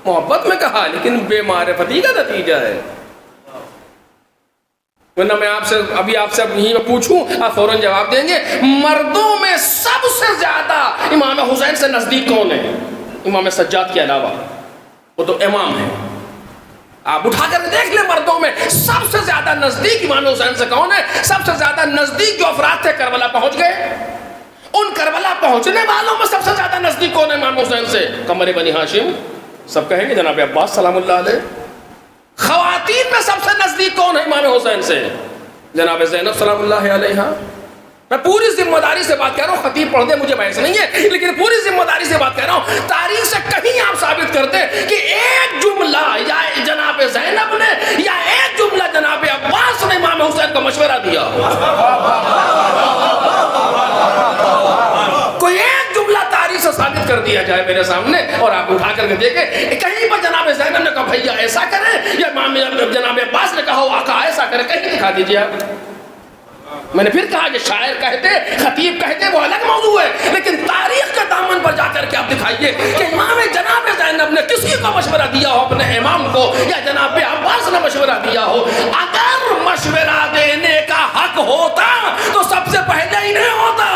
محبت میں کہا, لیکن بے معرفتی کا نتیجہ ہے. ورنہ میں آپ سے ابھی آپ سے یہیں میں پوچھوں, آپ فوراً جواب دیں گے. مردوں میں سب سے زیادہ امام حسین سے نزدیک کون ہے؟ امام سجاد کے علاوہ, وہ تو امام ہے. آپ اٹھا کر دیکھ لیں, مردوں میں سب سے زیادہ نزدیک امام حسین سے کون ہے؟ سب سے زیادہ نزدیک جو افراد تھے کربلا پہنچ گئے. ان کربلا پہنچنے والوں میں سب سے زیادہ نزدیک کون ہے امام حسین سے؟ قمر بنی ہاشم, سب کہیں گے جناب عباس سلام اللہ علیہ. خواتین میں سب سے نزدیک کون ہے امام حسین سے؟ جناب زینب سلام اللہ علیہ. میں پوری ذمہ داری سے بات کر رہا ہوں, خطیب پڑھ دے مجھے بحث نہیں ہے, لیکن پوری ذمہ داری سے بات کر رہا ہوں. تاریخ سے کہیں آپ ثابت کرتے کہ ایک جملہ یا جناب زینب نے یا ایک جملہ جناب عباس نے امام حسین کو مشورہ دیا ہو. کوئی ایک جملہ تاریخ سے ثابت کر دیا جائے میرے سامنے, اور آپ اٹھا کر کے دیکھیں کہیں پر جناب زینب نے کہا بھیا ایسا کریں, یا امام جناب عباس نے کہا آقا ایسا کریں, کہیں دکھا دیجیے آپ. میں نے پھر کہا کہ شاعر کہتے, خطیب کہتے, وہ الگ موضوع ہے, لیکن تاریخ کے دامن پر جا کر کے آپ دکھائیے کہ امام جناب زینب نے کسی کو مشورہ دیا ہو اپنے امام کو, یا جناب عباس نے مشورہ دیا ہو. اگر مشورہ دینے کا حق ہوتا تو سب سے پہلے انہیں ہوتا.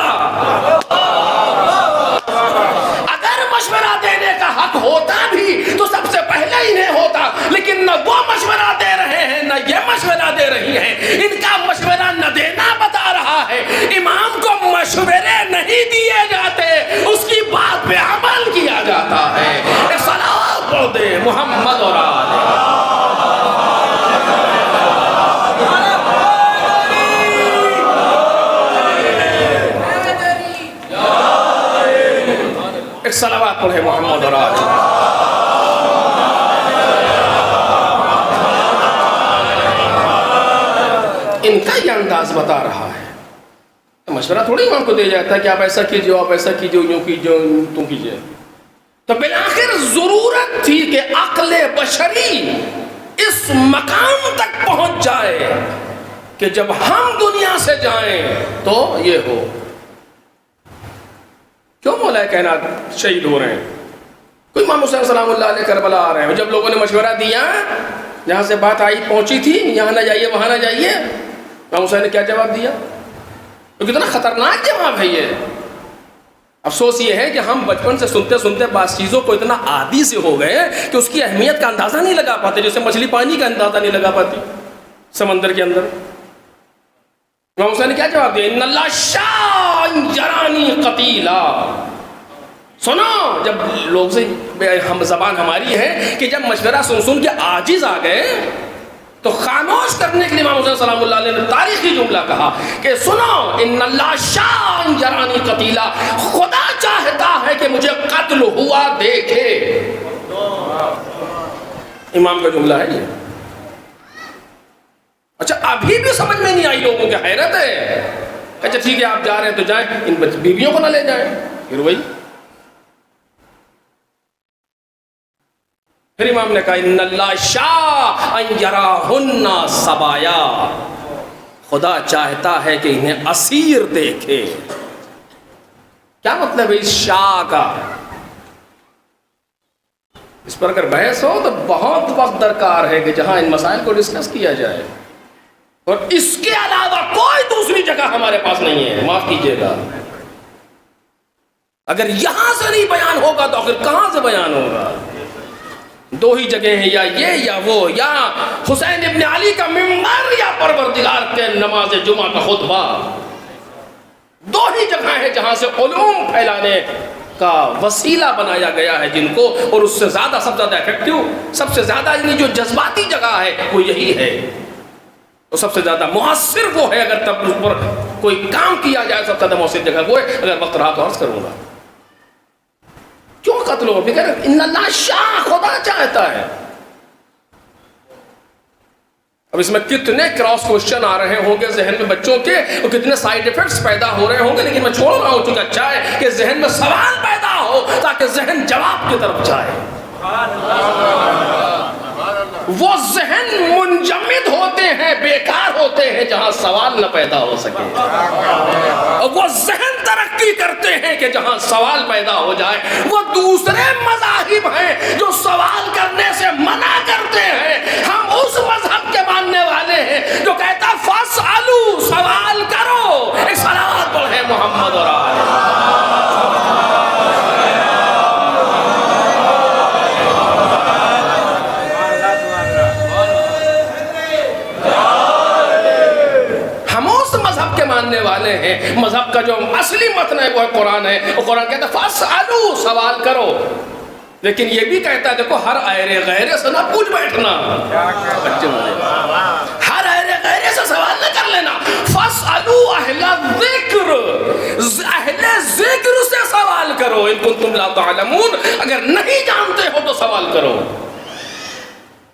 اگر مشورہ دینے کا حق ہوتا بھی تو سب سے پہلے انہیں ہوتا, لیکن نہ وہ مشورہ دے رہے ہیں نہ یہ مشورہ دے رہی ہیں. ان کا مشورہ نہ دینا بتا رہا ہے. امام کو مشورے نہیں دیے جاتے, اس کی بات پہ عمل کیا جاتا ہے. صلوات پڑھ دے محمد اور آلہ. ایک صلوات پڑھے محمد اور آلہ. ان کا یہ انداز بتا رہا ہے. مشورہ تھوڑی امام کو دے جاتا ہے کہ آپ ایسا کیجئے, آپ ایسا کیجئے, یوں کیجئے, تم کیجئے. تو بالآخر ضرورت تھی کہ عقل بشری اس مقام تک پہنچ جائے کہ جب ہم دنیا سے جائیں تو یہ ہو. کیوں مولا کائنات شہید ہو رہے ہیں؟ کوئی امام حسین سلام اللہ علیہ کربلا آ رہے ہیں. جب لوگوں نے مشورہ دیا, جہاں سے بات آئی پہنچی تھی, یہاں نہ جائیے وہاں نہ جائیے, امام حسین نے کیا جواب دیا؟ تو کتنا خطرناک جواب ہے یہ. افسوس یہ ہے کہ ہم بچپن سے سنتے سنتے بعض چیزوں کو اتنا عادی سے ہو گئے کہ اس کی اہمیت کا اندازہ نہیں لگا پاتے, جیسے مچھلی پانی کا اندازہ نہیں لگا پاتی سمندر کے اندر. امام حسین نے کیا جواب دیا؟ ان اللہ شاء جرانی قتیلا. سنو, جب لوگ سے ہم زبان ہماری ہے کہ جب مشورہ سن سن کے عاجز آ گئے تو خاموش کرنے کے لیے امام حسین سلام اللہ علیہ نے تاریخی جملہ کہا کہ سنو, ان اللہ شاء جرانی قتیلا, خدا چاہتا ہے کہ مجھے قتل ہوا دیکھے. امام کا جملہ ہے یہ. اچھا, ابھی بھی سمجھ میں نہیں آئی لوگوں کی, حیرت ہے. اچھا ٹھیک ہے, آپ جا رہے ہیں تو جائیں, ان بیویوں کو نہ لے جائیں. پھر وہی پھر امام نے کہا ان اللہ شاء ان یراہن سبایا, خدا چاہتا ہے کہ انہیں اسیر دیکھے. کیا مطلب ہے اس شاء کا؟ اس پر اگر بحث ہو تو بہت وقت درکار ہے کہ جہاں ان مسائل کو ڈسکس کیا جائے، اور اس کے علاوہ کوئی دوسری جگہ ہمارے پاس نہیں ہے، معاف کیجیے گا۔ اگر یہاں سے نہیں بیان ہوگا تو آخر کہاں سے بیان ہوگا؟ دو ہی جگہ ہیں، یا یہ یا وہ، یا حسین ابن علی کا ممبر یا پروردگار کے نماز جمعہ کا خطبہ۔ دو ہی جگہ ہیں جہاں سے علوم پھیلانے کا وسیلہ بنایا گیا ہے جن کو، اور اس سے زیادہ سب سے زیادہ افیکٹو، سب سے زیادہ یعنی جو جذباتی جگہ ہے وہ یہی ہے، اور سب سے زیادہ مؤثر وہ ہے۔ اگر تب اس پر کوئی کام کیا جائے سب سے زیادہ مؤثر جگہ وہ ہے۔ اگر وقت رہا تو عرض کروں گا کیوں قتل ہو، فکر ان اللہ شاہ، خدا چاہتا ہے۔ اب اس میں کتنے کراس کوشچن آ رہے ہوں گے ذہن میں بچوں کے، اور کتنے سائیڈ ایفیکٹس پیدا ہو رہے ہوں گے، لیکن میں چھوڑ رہا ہوں چونکہ اچھا ہے کہ ذہن میں سوال پیدا ہو تاکہ ذہن جواب کی طرف جائے۔ وہ ذہن منجمد ہوتے ہیں، بیکار ہوتے ہیں جہاں سوال نہ پیدا ہو سکے، اور وہ ذہن ترقی کرتے ہیں کہ جہاں سوال پیدا ہو جائے۔ وہ دوسرے مذاہب ہیں جو سوال کرنے سے منع کرتے ہیں، ہم اس مذہب کے ماننے والے ہیں جو کہتا فاسألو، سوال کرو۔ ایک صلوات پڑھیں محمد اور آلہ۔ ماننے والے ہیں، مذہب کا جو اصلی متن ہے وہ قرآن ہے، اور قرآن کہتا ہے فاسألو، سوال کرو، لیکن یہ بھی کہتا ہے دیکھو ہر ایرے غیرے سے نہ پوچھ بیٹھنا، ہر ایرے غیرے سے سوال نہ کر لینا۔ فاسألو اہل الذکر، اہل ذکر سے سوال کرو، ان کنتم لا تعلمون، اگر نہیں جانتے ہو تو سوال کرو۔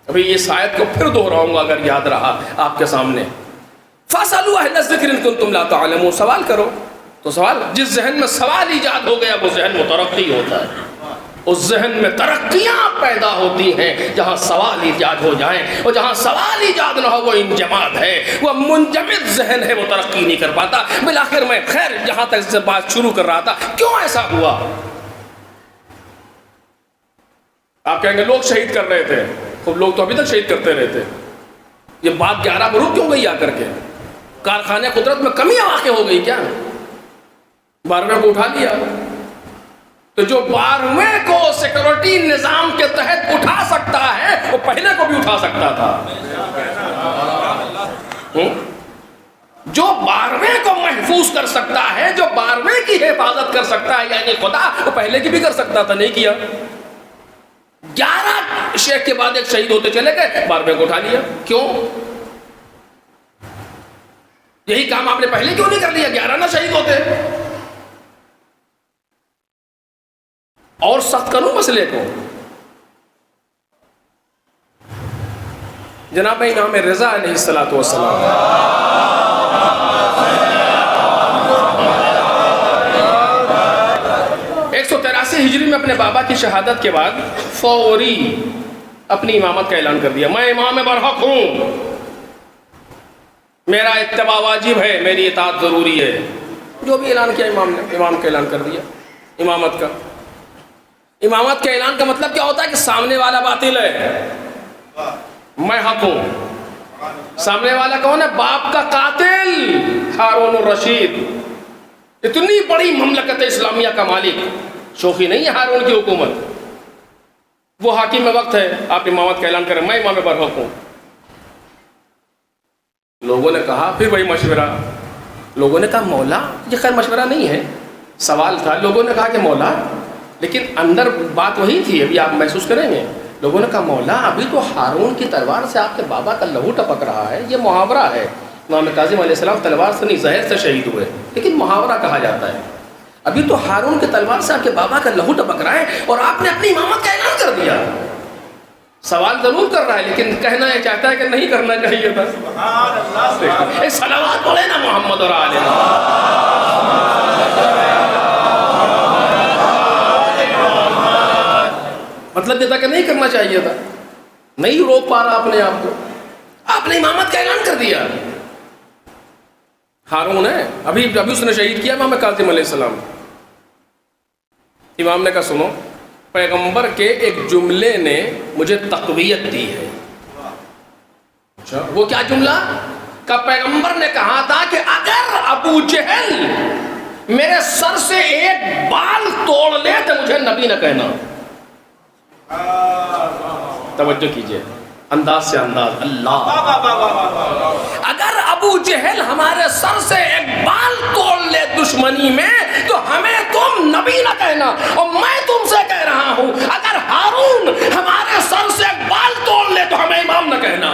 ابھی اس آیت کو پھر دہراؤں گا اگر یاد رہا آپ کے سامنے۔ فاسألوا اہل الذکر ان کنتم لا تعلمون، سوال کرو۔ تو سوال، جس ذہن میں سوال ایجاد ہو گیا وہ ذہن مترقی ہوتا ہے۔ اس ذہن میں ترقیاں پیدا ہوتی ہیں جہاں سوال ایجاد ہو جائیں، اور جہاں سوال ایجاد نہ ہو وہ انجماد ہے، وہ منجمد ذہن ہے، وہ ترقی نہیں کر پاتا۔ بالآخر میں خیر جہاں تک سے بات شروع کر رہا تھا، کیوں ایسا ہوا؟ آپ کہیں گے لوگ شہید کر رہے تھے، خب لوگ تو ابھی تک شہید کرتے رہتے، یہ بات 11 پر رک کیوں گئی آ کر کے؟ کارخانے قدرت میں کمی واقع ہو گئی کیا؟ 12ویں کو اٹھا لیا، تو جو 12ویں کو سیکورٹی نظام کے تحت اٹھا سکتا ہے وہ پہلے کو بھی اٹھا سکتا تھا۔ جو 12ویں کو محفوظ کر سکتا ہے، جو 12ویں کی حفاظت کر سکتا ہے یعنی خدا، وہ پہلے کی بھی کر سکتا تھا، نہیں کیا۔ 11 شیخ کے بعد ایک شہید ہوتے چلے گئے، 12ویں کو اٹھا لیا، کیوں؟ یہی کام آپ نے پہلے کیوں نہیں کر لیا؟ 11 نہ شہید ہوتے، اور سخت کروں مسئلے کو۔ جناب امام رضا علیہ السلام 183 ہجری میں اپنے بابا کی شہادت کے بعد فوری اپنی امامت کا اعلان کر دیا، میں امام برحق ہوں، میرا اتباع واجب ہے، میری اطاعت ضروری ہے۔ جو بھی اعلان کیا امام نے، امام کا اعلان کر دیا امامت کا۔ امامت کے اعلان کا مطلب کیا ہوتا ہے کہ سامنے والا باطل ہے، میں حق ہوں۔ سامنے والا کون ہے؟ باپ کا قاتل ہارون الرشید، اتنی بڑی مملکت اسلامیہ کا مالک، شوخی نہیں ہے ہارون کی حکومت، وہ حاکم وقت ہے، آپ امامت کا اعلان کریں، میں امام برحق ہوں۔ لوگوں نے کہا پھر وہی مشورہ، لوگوں نے کہا مولا یہ خیر مشورہ نہیں ہے، سوال تھا، لوگوں نے کہا کہ مولا، لیکن اندر بات وہی تھی، ابھی آپ محسوس کریں گے۔ لوگوں نے کہا مولا ابھی تو ہارون کی تلوار سے آپ کے بابا کا لہو ٹپک رہا ہے، یہ محاورہ ہے۔ امام کاظم علیہ السلام تلوار سے نہیں زہر سے شہید ہوئے، لیکن محاورہ کہا جاتا ہے۔ ابھی تو ہارون کی تلوار سے آپ کے بابا کا لہو ٹپک رہا ہے اور آپ نے اپنی امامت کا اعلان کر دیا۔ سوال ضرور کر رہا ہے لیکن کہنا یہ چاہتا ہے کہ نہیں کرنا چاہیے تھا۔ ایک صلوات پڑھے نا محمد اور آلہ۔ مطلب یہ تھا کہ نہیں کرنا چاہیے تھا، نہیں روک پا رہا اپنے آپ کو، آپ نے امامت کا اعلان کر دیا۔ ہارون ہے، ابھی اس نے شہید کیا امام کاظم علیہ السلام۔ امام نے کہا سنو، پیغمبر کے ایک جملے نے مجھے تقویت دی ہے. وہ کیا جملہ؟ کہ پیغمبر نے کہا تھا کہ اگر ابو جہل میرے سر سے ایک بال توڑ لے تو مجھے نبی نہ کہنا. توجہ کیجئے، انداز سے انداز. اللہ، اگر ابو جہل ہمارے سر سے ایک بال توڑ لے دشمنی میں تو ہمیں تم نبی نہ کہنا. اور میں تم سے کہہ رہا ہوں اگر ہارون ہمارے سر سے ایک بال توڑ لے تو ہمیں امام نہ کہنا.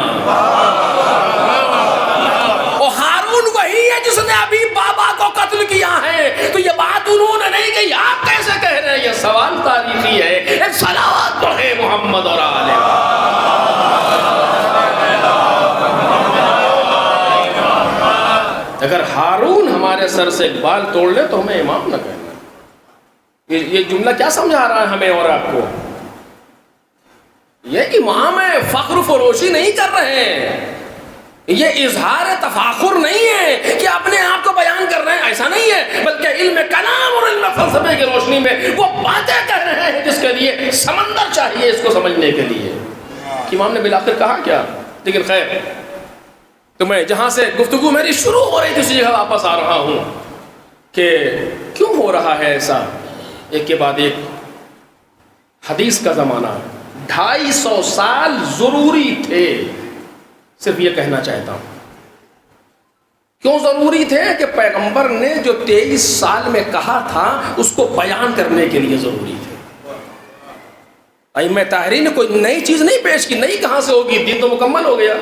اور ہارون وہی ہے جس نے ابھی بابا کو قتل کیا ہے. تو یہ بات انہوں نے نہیں کہی، آپ کیسے کہہ رہے ہیں؟ یہ سوال تاریخی ہے. ایک صلوات پڑھے محمد اور آلہ. اگر ہارون ہمارے سر سے ایک بال توڑ لے تو ہمیں امام نہ کہنا. یہ جملہ کیا سمجھا رہا ہے ہمیں اور آپ کو؟ یہ امام ہے، فخر و فروشی نہیں کر رہے ہیں. یہ اظہار تفاخر نہیں ہے کہ اپنے آپ کو بیان کر رہے ہیں، ایسا نہیں ہے. بلکہ علم کلام اور علم فلسفے کی روشنی میں وہ باتیں کہہ رہے ہیں جس کے لیے سمندر چاہیے اس کو سمجھنے کے لیے. امام نے بالآخر کہا کیا؟ لیکن خیر، تو میں جہاں سے گفتگو میری شروع ہو رہی تھی اسی جگہ واپس آ رہا ہوں کہ کیوں ہو رہا ہے ایسا. ایک کے بعد ایک حدیث کا زمانہ، 250 سال ضروری تھے. صرف یہ کہنا چاہتا ہوں کیوں ضروری تھے کہ پیغمبر نے جو 23 سال میں کہا تھا اس کو بیان کرنے کے لیے ضروری تھے. ائمہ طاہرین نے کوئی نئی چیز نہیں پیش کی. نئی کہاں سے ہوگی؟ دین تو مکمل ہو گیا.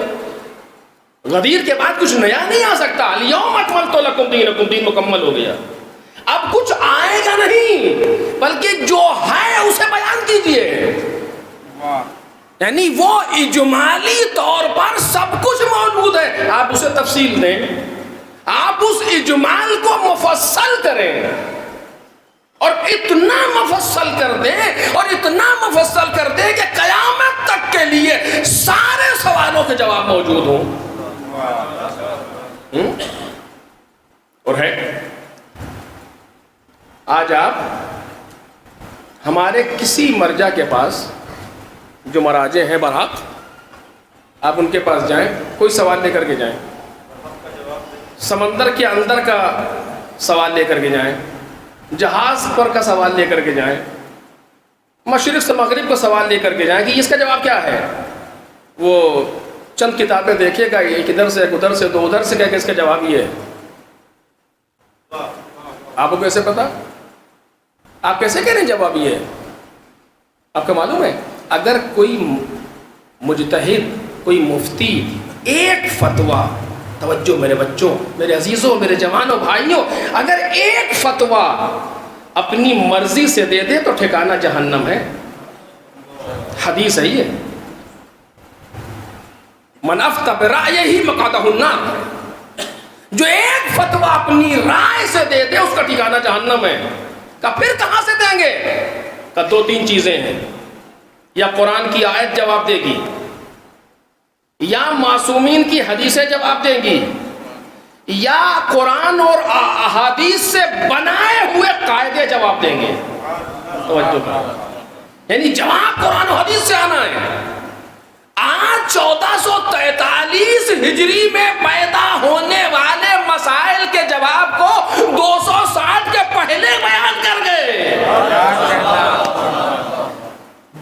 غدیر کے بعد کچھ نیا نہیں آ سکتا. الیوم اکملت لکم دینکم، دین مکمل ہو گیا. اب کچھ آئے گا نہیں، بلکہ جو ہے اسے بیان کیجئے. یعنی وہ اجمالی طور پر سب کچھ موجود ہے، آپ اسے تفصیل دیں، آپ اس اجمال کو مفصل کریں اور اتنا مفصل کر دیں اور اتنا مفصل کر دیں کہ قیامت تک کے لیے سارے سوالوں کے جواب موجود ہوں. اور ہے آج آپ ہمارے کسی مرجع کے پاس، جو مراجع ہیں برحق، آپ ان کے پاس جائیں، کوئی سوال لے کر کے جائیں، سمندر کے اندر کا سوال لے کر کے جائیں، جہاز پر کا سوال لے کر کے جائیں، مشرق سے مغرب کا سوال لے کر کے جائیں کہ اس کا جواب کیا ہے. وہ چند کتابیں دیکھیے گا، ایک ادھر سے ایک ادھر سے دو ادھر سے کہہ کے اس کا جواب یہ ہے. آپ کو کیسے پتا؟ آپ کیسے کہہ رہے ہیں جواب یہ ہے؟ آپ کو معلوم ہے اگر کوئی مجتہد، کوئی مفتی ایک فتویٰ، توجہ میرے بچوں، میرے عزیزوں، میرے جوانوں، بھائیوں، اگر ایک فتویٰ اپنی مرضی سے دے دے تو ٹھکانہ جہنم ہے. حدیث ہے یہ، من افتى برأیہ مقعدہ النار. جو ایک فتویٰ اپنی رائے سے دے دے اس کا ٹھکانہ جہنم ہے. کہ پھر کہاں سے دیں گے؟ کہ 2-3 چیزیں ہیں، یا قرآن کی آیت جواب دے گی، یا معصومین کی حدیثیں جواب دیں گی، یا قرآن اور احادیث سے بنائے ہوئے قاعدے جواب دیں گے. توجہ، یعنی جواب قرآن و حدیث سے آنا ہے. آج 1443 ہجری میں پیدا ہونے والے مسائل کے جواب کو 260 کے پہلے بیان کر گئے.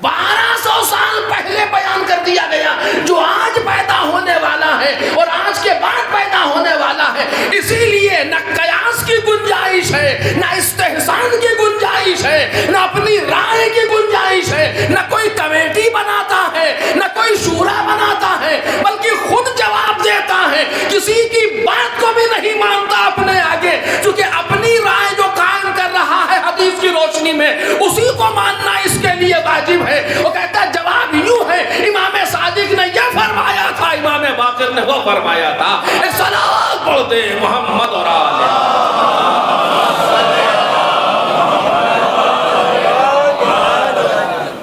1200 سال پہلے بیان کر دیا گیا جو آج پیدا ہونے والا ہے اور آج کے بعد پیدا ہونے والا ہے. اسی لیے نہ قیاس کی گنجائش ہے، نہ استحسان کی گنجائش ہے، نہ اپنی رائے کی گنجائش ہے، نہ کوئی کمیٹی بناتا ہے، نہ کوئی شورا بناتا ہے، بلکہ خود جواب دیتا ہے. کسی کی بات کو بھی نہیں مانتا اپنے آگے، چونکہ اپنی رائے جو قائم کر رہا ہے حدیث کی روشنی میں اسی کو ماننا اس کے لیے واجب ہے. وہ کہتا ہے جواب یوں ہے، امام صادق نے یہ فرمایا تھا، امام باقر نے وہ فرمایا تھا. ایک صلوات پڑھ دے محمد اور آلہ.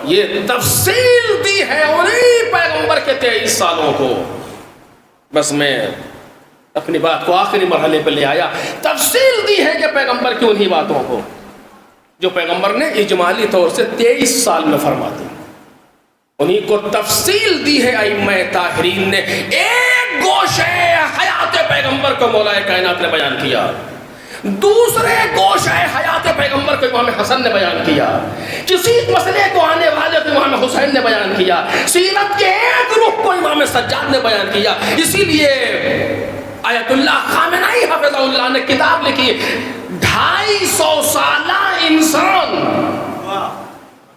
یہ تفصیل دی ہے انہی پیغمبر کے 23 سالوں کو. بس میں اپنی بات کو آخری مرحلے پہ لے آیا. تفصیل دی ہے کہ پیغمبر کی انہی باتوں کو. جو پیغمبر نے اجمالی طور سے 23 سال میں فرما دی، انہیں کو تفصیل دی ہے ائمہ طاہرین نے۔ ایک گوشے حیات پیغمبر کو مولا کائنات نے بیان کیا، دوسرے گوشے حیات پیغمبر کو امام حسن نے بیان کیا، کسی مسئلے کو آنے والے کو امام حسین نے بیان کیا، سیرت کے ایک رخ کو امام سجاد نے بیان کیا۔ اسی لیے آیت اللہ خامنائی حفظہ اللہ نے کتاب لکھی 250 سالہ انسان،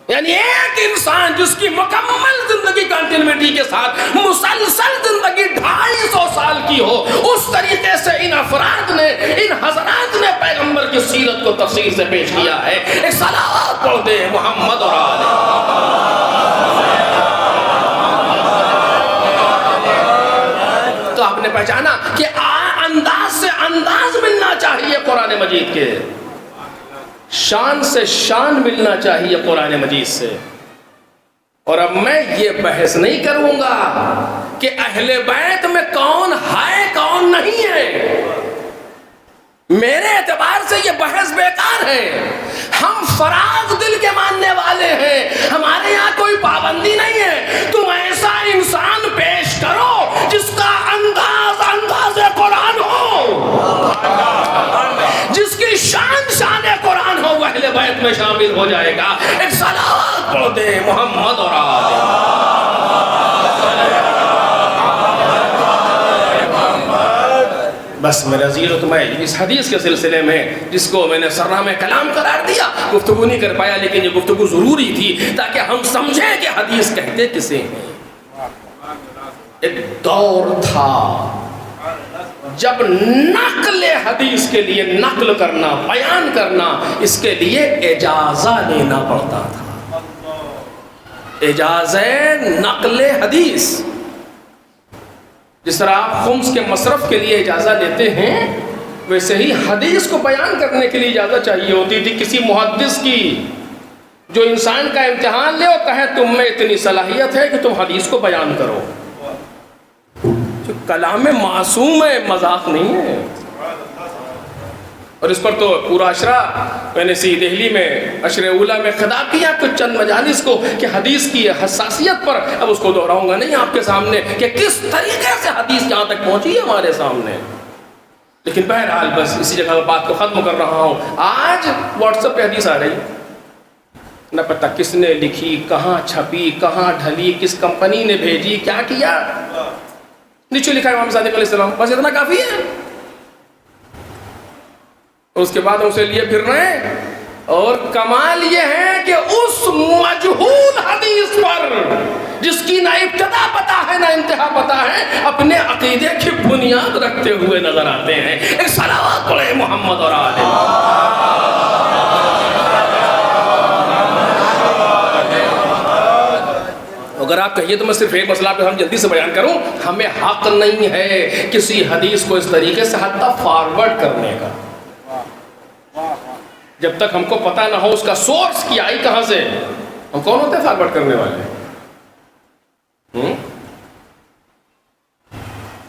یعنی ایک انسان جس کی مکمل زندگی کنٹینیوٹی کے ساتھ مسلسل زندگی 250 سال کی ہو، اس طریقے سے ان افراد نے، ان حضرات نے پیغمبر کی سیرت کو تفصیل سے پیش کیا ہے۔ ایک صلوات پڑھ دے محمد اور آلہ۔ تو آپ نے پہچانا کہ انداز سے انداز ملنا چاہیے قرآن مجید کے، شان سے شان ملنا چاہیے قرآن مجید سے۔ اور اب میں یہ بحث نہیں کروں گا کہ اہل بیت میں کون ہے کون نہیں ہے، میرے اعتبار سے یہ بحث بیکار ہے۔ ہم فراغ دل کے ماننے والے ہیں، ہمارے یہاں کوئی پابندی نہیں ہے۔ تم ایسا انسان پیش کرو جس کا انداز قرآن ہو، جس کی شان قرآن ہو، وہ اہل بیت میں شامل ہو جائے گا۔ ایک صلوات پڑھ دے محمد اور آلہ۔ بس میرا عزیز و میں اس حدیث کے سلسلے میں، جس کو میں نے سرنامہ کلام قرار دیا، گفتگو نہیں کر پایا، لیکن یہ گفتگو ضروری تھی تاکہ ہم سمجھیں کہ حدیث کہتے کسے ہیں۔ ایک دور تھا جب نقل حدیث کے لیے نقل کرنا، بیان کرنا، اس کے لیے اجازہ لینا پڑتا تھا۔ اجازہ نقل حدیث، جس طرح آپ خمس کے مصرف کے لیے اجازہ لیتے ہیں، ویسے ہی حدیث کو بیان کرنے کے لیے اجازت چاہیے ہوتی تھی کسی محدث کی، جو انسان کا امتحان لے اور کہے تم میں اتنی صلاحیت ہے کہ تم حدیث کو بیان کرو۔ کلام معصوم ہے، مذاق نہیں ہے۔ اور اس پر تو پورا عشرہ میں نے سی دہلی میں عشر اولا میں خطاب کیا کچھ چند مجالس کو کہ حدیث کی حساسیت پر، اب اس کو دہراؤں گا نہیں آپ کے سامنے کہ کس طریقے سے حدیث جہاں تک پہنچی ہے ہمارے سامنے، لیکن بہرحال بس اسی جگہ بات کو ختم کر رہا ہوں۔ آج واٹس ایپ پہ حدیث آ رہی، نہ پتہ کس نے لکھی، کہاں چھپی، کہاں ڈھلی، کس کمپنی نے بھیجی، کیا کیا، نیچے لکھا ہے امام صادق علیہ السلام، بس اتنا کافی ہے۔ اس کے بعد اسے لیے پھر رہے ہیں، اور کمال یہ ہے کہ اس مجہول حدیث پر جس کی نہ ابتدا پتا ہے نہ انتہا پتا ہے، اپنے عقیدے کی بنیاد رکھتے ہوئے نظر آتے ہیں۔ ایک صلوات پڑھیں محمد اور آلہ۔ اگر آپ کہیے تو میں صرف ایک مسئلہ پہ ہم جلدی سے بیان کروں، ہمیں حق نہیں ہے کسی حدیث کو اس طریقے سے حتی فارورڈ کرنے کا، جب تک ہم کو پتہ نہ ہو اس کا سورس کیا آئی کہاں سے۔ ہم کون ہوتے ہیں فارورڈ کرنے والے؟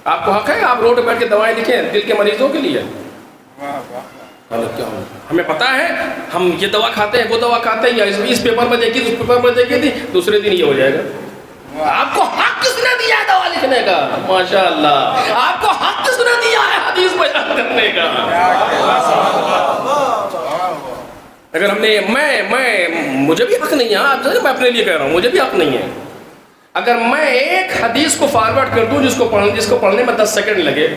آپ کو حق ہے آپ روڈ پہ بیٹھ کے دوائیں لکھیں دل کے مریضوں کے لیے؟ ہمیں پتہ ہے ہم یہ دوا کھاتے ہیں وہ دوا کھاتے ہیں، یا اس پیپر میں دیکھی اس پیپر میں دیکھی تھی، دوسرے دن یہ ہو جائے گا۔ آپ کو حق کس نے دیا ہے دوا لکھنے کا؟ ماشاء اللہ، آپ کو حق کس نے دیا ہے حدیث بیان کرنے کا؟ اگر ہم نے مجھے بھی حق نہیں ہے، آپ میں اپنے لیے کہہ رہا ہوں، مجھے بھی حق نہیں ہے۔ اگر میں ایک حدیث کو فارورڈ کر دوں جس کو پڑھنے میں 10 سیکنڈ لگے،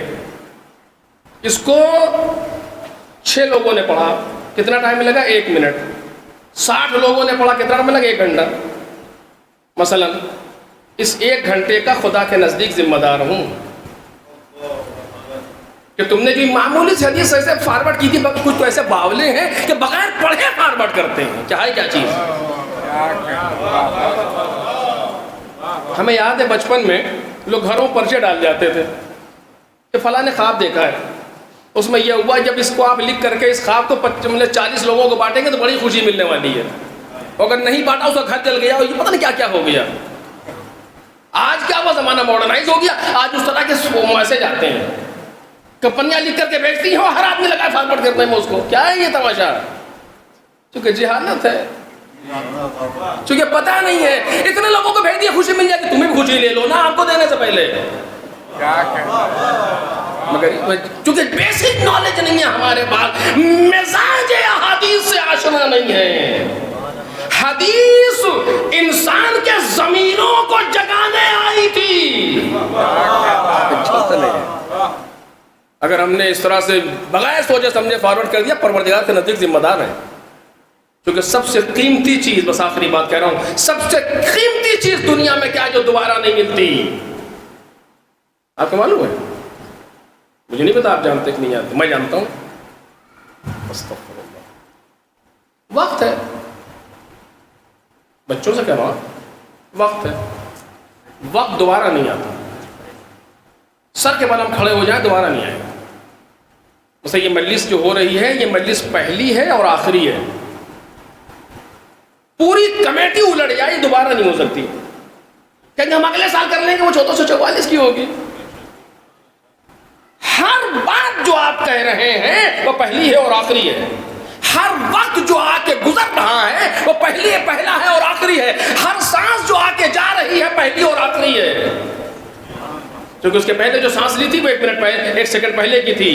اس کو 6 لوگوں نے پڑھا، کتنا ٹائم لگا؟ 1 منٹ۔ 60 لوگوں نے پڑھا، کتنا ٹائم لگا؟ 1 گھنٹہ۔ مثلا اس 1 گھنٹے کا خدا کے نزدیک ذمہ دار ہوں کہ تم نے جو معمولی سے حدیث ایسے فارورڈ کی تھی، کچھ تو ایسے باولے ہیں کہ بغیر پڑھے فارورڈ کرتے ہیں، کیا ہے کیا چیز۔ ہمیں یاد ہے بچپن میں لوگ گھروں پرچے ڈال جاتے تھے کہ فلاں نے خواب دیکھا ہے، اس میں یہ ہوا، جب اس کو آپ لکھ کر کے اس خواب کو 40 لوگوں کو بانٹیں گے تو بڑی خوشی ملنے والی ہے، اگر نہیں بانٹا اس کا گھر جل گیا، یہ پتہ نہیں کیا کیا ہو گیا۔ آج کیا وہ زمانہ ماڈرنائز ہو گیا، آج اس طرح کے میسج آتے ہیں، کمپنیاں لکھ کر کے بیچتی ہیں، ہر آدمی لگا فارورڈ کرتے ہیں اس کو، کیا ہے یہ تماشا؟ چونکہ جہالت ہے، چونکہ پتہ نہیں ہے. اتنے لوگوں کو بھیج دیا خوشی مل جائے کہ تمہیں بھی خوشی لے لو نا، آپ کو دینے سے پہلے. مگر چونکہ بیسک نالج نہیں ہے ہمارے پاس، مزاج احادیث سے آشنا نہیں ہے. حدیث انسان کے ضمیروں کو جگانے آئی تھی. اگر ہم نے اس طرح سے بغیر سوچے سمجھے فارورڈ کر دیا، پروردگار کے نزدیک ذمہ دار ہیں. کیونکہ سب سے قیمتی چیز، بس آخری بات کہہ رہا ہوں، سب سے قیمتی چیز دنیا میں کیا جو دوبارہ نہیں ملتی؟ آپ کو معلوم ہے؟ مجھے نہیں پتا آپ جانتے کہ نہیں جانتے، میں جانتا ہوں. استغفر اللہ. وقت ہے. بچوں سے کہہ رہا ہوں، وقت ہے. وقت دوبارہ نہیں آتا. سر کے بل ہم کھڑے ہو جائیں دوبارہ نہیں آئے گا. ویسے یہ مجلس جو ہو رہی ہے، یہ مجلس پہلی ہے اور آخری ہے. پوری کمیٹی الٹ جائے دوبارہ نہیں ہو سکتی. کہ ہم اگلے سال کر لیں گے، وہ 1444 کی ہوگی. ہر بات جو آپ کہہ رہے ہیں وہ پہلی ہے اور آخری ہے. ہر وقت جو آ کے گزر رہا ہے وہ پہلا ہے اور آخری ہے. ہر سانس جو آ کے جا رہی ہے پہلی اور آخری ہے. کیونکہ اس کے پہلے جو سانس لی تھی وہ 1 منٹ پہلے، 1 سیکنڈ پہلے کی تھی.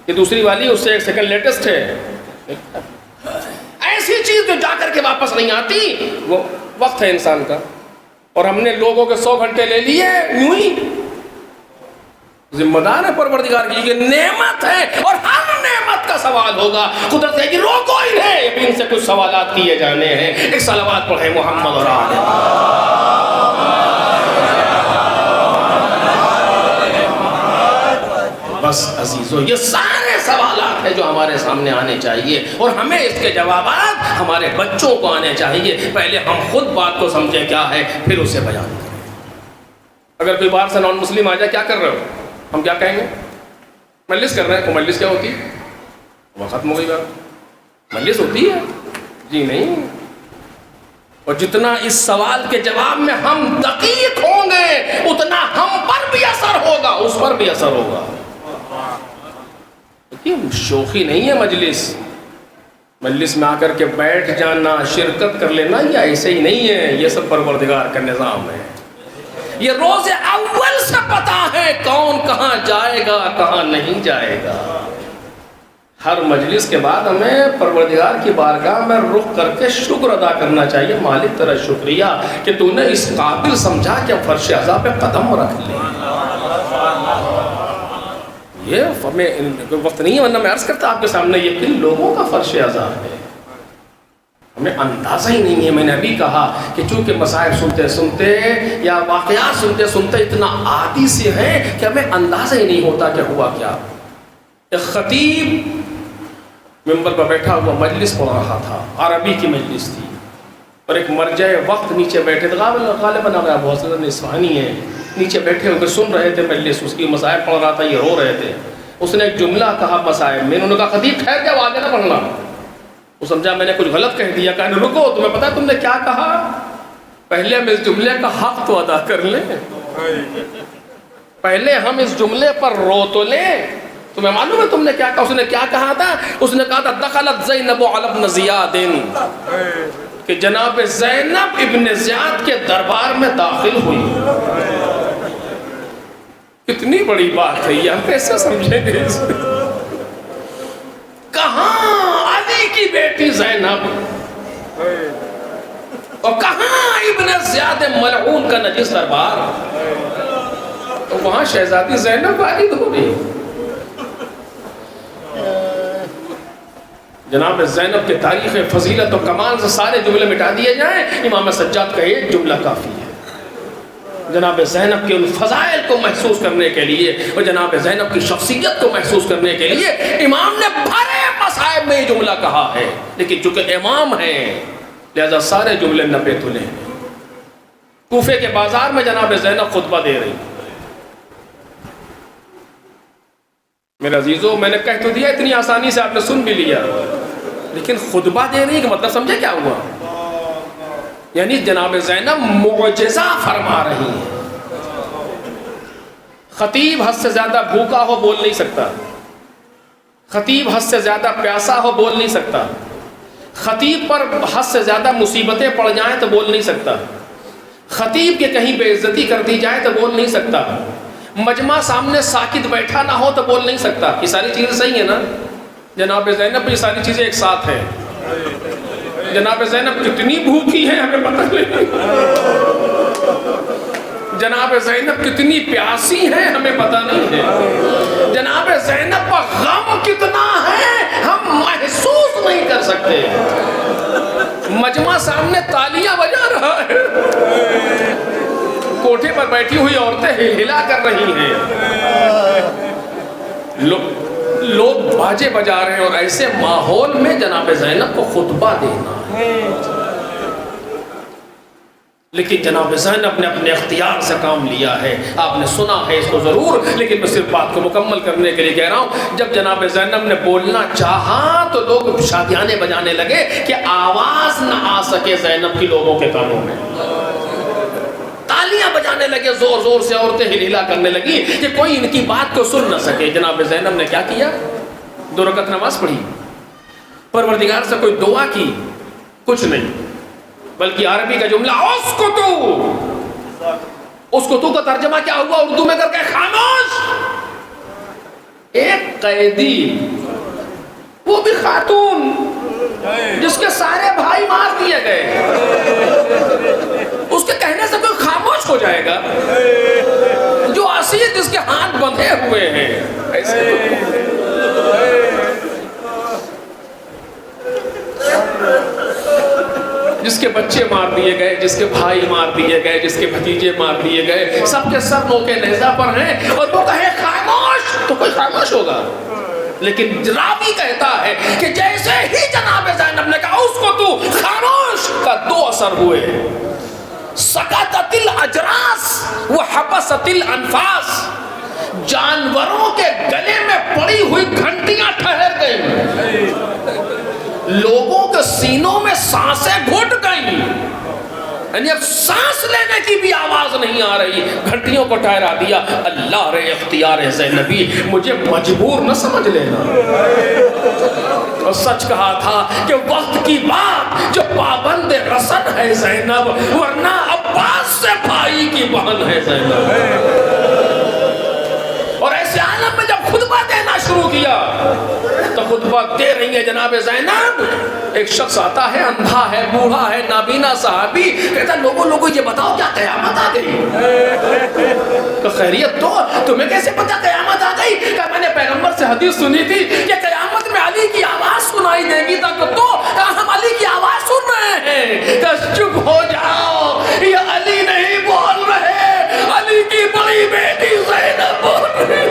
یہ دوسری والی اس سے 1 سیکنڈ لیٹسٹ ہے. ایسی چیز جو جا کر کے واپس نہیں آتی، وہ وقت ہے انسان کا. اور ہم نے لوگوں کے 100 گھنٹے لے لیے یوں ہی. ذمہ دار ہے پروردگار کی، یہ نعمت ہے اور ہر نعمت کا سوال ہوگا. قدرت ہے کہ روکو انہیں، اب ان سے کچھ سوالات کیے جانے ہیں. ایک صلوات پڑھیں محمد اور آل بس عزیزو. یہ سارے سوالات ہیں جو ہمارے سامنے آنے چاہیے اور ہمیں اس کے جوابات ہمارے بچوں کو آنے چاہیے. پہلے ہم خود بات کو سمجھیں کیا ہے، پھر اسے بیان کریں. اگر کوئی باہر سے نان مسلم آ جائے، کیا کر رہے ہو، ہم کیا کہیں گے؟ مجلس کر رہے ہیں. مجلس کیا ہوتی ہے؟ وہ ختم ہو گئی بات. مجلس ہوتی ہے؟ جی نہیں. اور جتنا اس سوال کے جواب میں ہم دقیق ہوں گے اتنا ہم پر بھی اثر ہوگا، اس پر بھی اثر ہوگا. شوخی نہیں ہے مجلس. مجلس میں آ کر کے بیٹھ جانا، شرکت کر لینا، یہ ایسے ہی نہیں ہے. یہ سب پروردگار کا نظام ہے. یہ روز اول سے پتا ہے کون کہاں جائے گا کہاں نہیں جائے گا. ہر مجلس کے بعد ہمیں پروردگار کی بارگاہ میں رخ کر کے شکر ادا کرنا چاہیے. مالک تیرا شکریہ کہ تو نے اس قابل سمجھا کہ فرش اعضاء پہ قدم رکھ لے. یہ ہمیں وقت نہیں ہے ورنہ میں عرض کرتا آپ کے سامنے، یہ کن لوگوں کا فرش اعضاء ہے ہمیں اندازہ ہی نہیں ہے. میں نے ابھی کہا کہ چونکہ مصائب سنتے سنتے یا واقعات سنتے سنتے اتنا عادی سے ہیں کہ ہمیں اندازہ ہی نہیں ہوتا کہ ہوا کیا. ایک خطیب ممبر پر بیٹھا ہوا مجلس پڑھ رہا تھا، عربی کی مجلس تھی، اور ایک مرجع وقت نیچے بیٹھے تھے. غالباً ابو حسن اصفہانی ہیں، نیچے بیٹھے ہو کے سن رہے تھے مجلس. اس کی مصائب پڑھ رہا تھا، یہ رو رہے تھے. اس نے ایک جملہ کہا مصائب میں. انہوں نے کہا خطیب ٹھہر جاؤ، آگے نہ پڑھنا. وہ سمجھا میں نے کچھ غلط کہہ دیا. کہا رکو، تمہیں پتا تم نے کیا کہا؟ پہلے ہم اس جملے کا حق تو ادا کر لیں، پہلے ہم اس جملے پر رو تو لیں. تمہیں معلوم ہے تم نے کیا کہا؟ اس نے کیا کہا تھا؟ اس نے کہا تھا دخلت زینب علی ابن زیاد، کہ جناب زینب ابن زیاد کے دربار میں داخل ہوئی. کتنی بڑی بات ہے یہ، ہم کیسے سمجھیں گے اس کو؟ کہاں علی کی بیٹی زینب اور کہاں ابن زیاد ملعون کا نجس دربار، تو وہاں شہزادی زینب والد ہو رہی. جناب زینب کے تاریخ فضیلت و کمال سے سارے جملے مٹا دیے جائیں، امام سجاد کا ایک جملہ کافی ہے. جناب زینب کے ان فضائل کو محسوس کرنے کے لیے اور جناب زینب کی شخصیت کو محسوس کرنے کے لیے امام نے بھرے مصائب میں یہ جملہ کہا ہے. لیکن چونکہ امام ہیں لہذا سارے جملے نپے تلے ہیں. کوفے کے بازار میں جناب زینب خطبہ دے رہی. میرے عزیزو، میں نے کہہ تو دیا اتنی آسانی سے آپ نے سن بھی لیا، لیکن خطبہ دے رہی کہ مطلب سمجھے کیا ہوا؟ یعنی جناب زینب معجزہ فرما رہی ہیں. خطیب حد سے زیادہ بھوکا ہو بول نہیں سکتا، خطیب حد سے زیادہ پیاسا ہو بول نہیں سکتا، خطیب پر حد سے زیادہ مصیبتیں پڑ جائیں تو بول نہیں سکتا، خطیب کے کہیں بے عزتی کر دی جائے تو بول نہیں سکتا، مجمع سامنے ساکت بیٹھا نہ ہو تو بول نہیں سکتا. یہ ساری چیزیں صحیح ہیں نا جناب زینب؟ یہ ساری چیزیں ایک ساتھ ہیں. جناب زینب کتنی بھوکی ہیں ہمیں پتہ نہیں، جناب زینب کتنی پیاسی ہیں ہمیں پتہ نہیں ہے، جناب زینب کا غم کتنا ہے ہم محسوس نہیں کر سکتے. مجمع سامنے تالیاں بجا رہا ہے، کوٹھے پر بیٹھی ہوئی عورتیں ہلا کر رہی ہیں، لوگ باجے بجا رہے ہیں، اور ایسے ماحول میں جناب زینب کو خطبہ دینا ہے. لیکن جناب زینب نے اپنے اختیار سے کام لیا ہے. آپ نے سنا ہے اس کو ضرور، لیکن میں صرف بات کو مکمل کرنے کے لیے کہہ رہا ہوں. جب جناب زینب نے بولنا چاہا تو لوگ شادیانے بجانے لگے کہ آواز نہ آ سکے زینب کی لوگوں کے کانوں میں. تالیاں بجانے لگے زور زور سے، عورتیں ہلا کرنے لگی کہ کوئی ان کی بات کو سن نہ سکے. جناب زینب نے کیا کیا؟ 2 رکعت نماز پڑھی، پروردگار سے کوئی دعا کی، کچھ نہیں، بلکہ عربی کا جملہ اسکتو کا ترجمہ کیا ہوا اردو میں کر کے؟ خاموش. ایک قیدی، وہ بھی خاتون، جس کے سارے بھائی مار دیے گئے، اس کے کہنے سے کوئی خاموش ہو جائے گا؟ جو اسیر جس کے ہاتھ بندھے ہوئے ہیں، ایسے جس کے بچے مار دیے گئے، جس کے بھائی مار دیے گئے، جس کے بھتیجے مار دیے گئے، سب کے سر نوکے نیزہ پر ہیں، اور وہ کہے خاموش تو کوئی خاموش ہوگا؟ لیکن راوی کہتا ہے کہ جیسے ہی جناب زینب نے کہا اس کو تو خاموش کا 2 اثر ہوئے. سکتت الاجراس وحبست الانفاس، جانوروں کے گلے میں پڑی ہوئی گھنٹیاں ٹھہر گئیں، لوگوں کے سینوں میں سانسیں گھٹ گئیں، یعنی اب سانس لینے کی بھی آواز نہیں آ رہی، گھنٹیوں کو ٹھہرا دیا. اللہ رے اختیار زینبی، مجھے مجبور نہ سمجھ لینا. اور سچ کہا تھا کہ وقت کی بات جو پابند رسن ہے زینب، ورنہ عباس سے بھائی کی بہن ہے زینب. اور ایسے عالم میں جب خطبہ دینا شروع کیا تو خطبہ دے رہی ہے جناب زینب. ایک شخص آتا ہے، اندھا ہے، بوڑھا ہے، نابینا صحابی، کہتا ہے لوگوں یہ بتاؤ کیا قیامت آ گئی؟ تو خیریت تو تمہیں کیسے پتا قیامت آ گئی؟ کہ میں نے پیغمبر سے حدیث سنی تھی کہ قیامت میں علی کی آواز سنائی دے گی. تو ہم علی کی آواز سن رہے ہیں. کہ چپ ہو جاؤ، یہ علی نہیں بول رہے، علی کی بڑی بیٹی زینب بول رہی.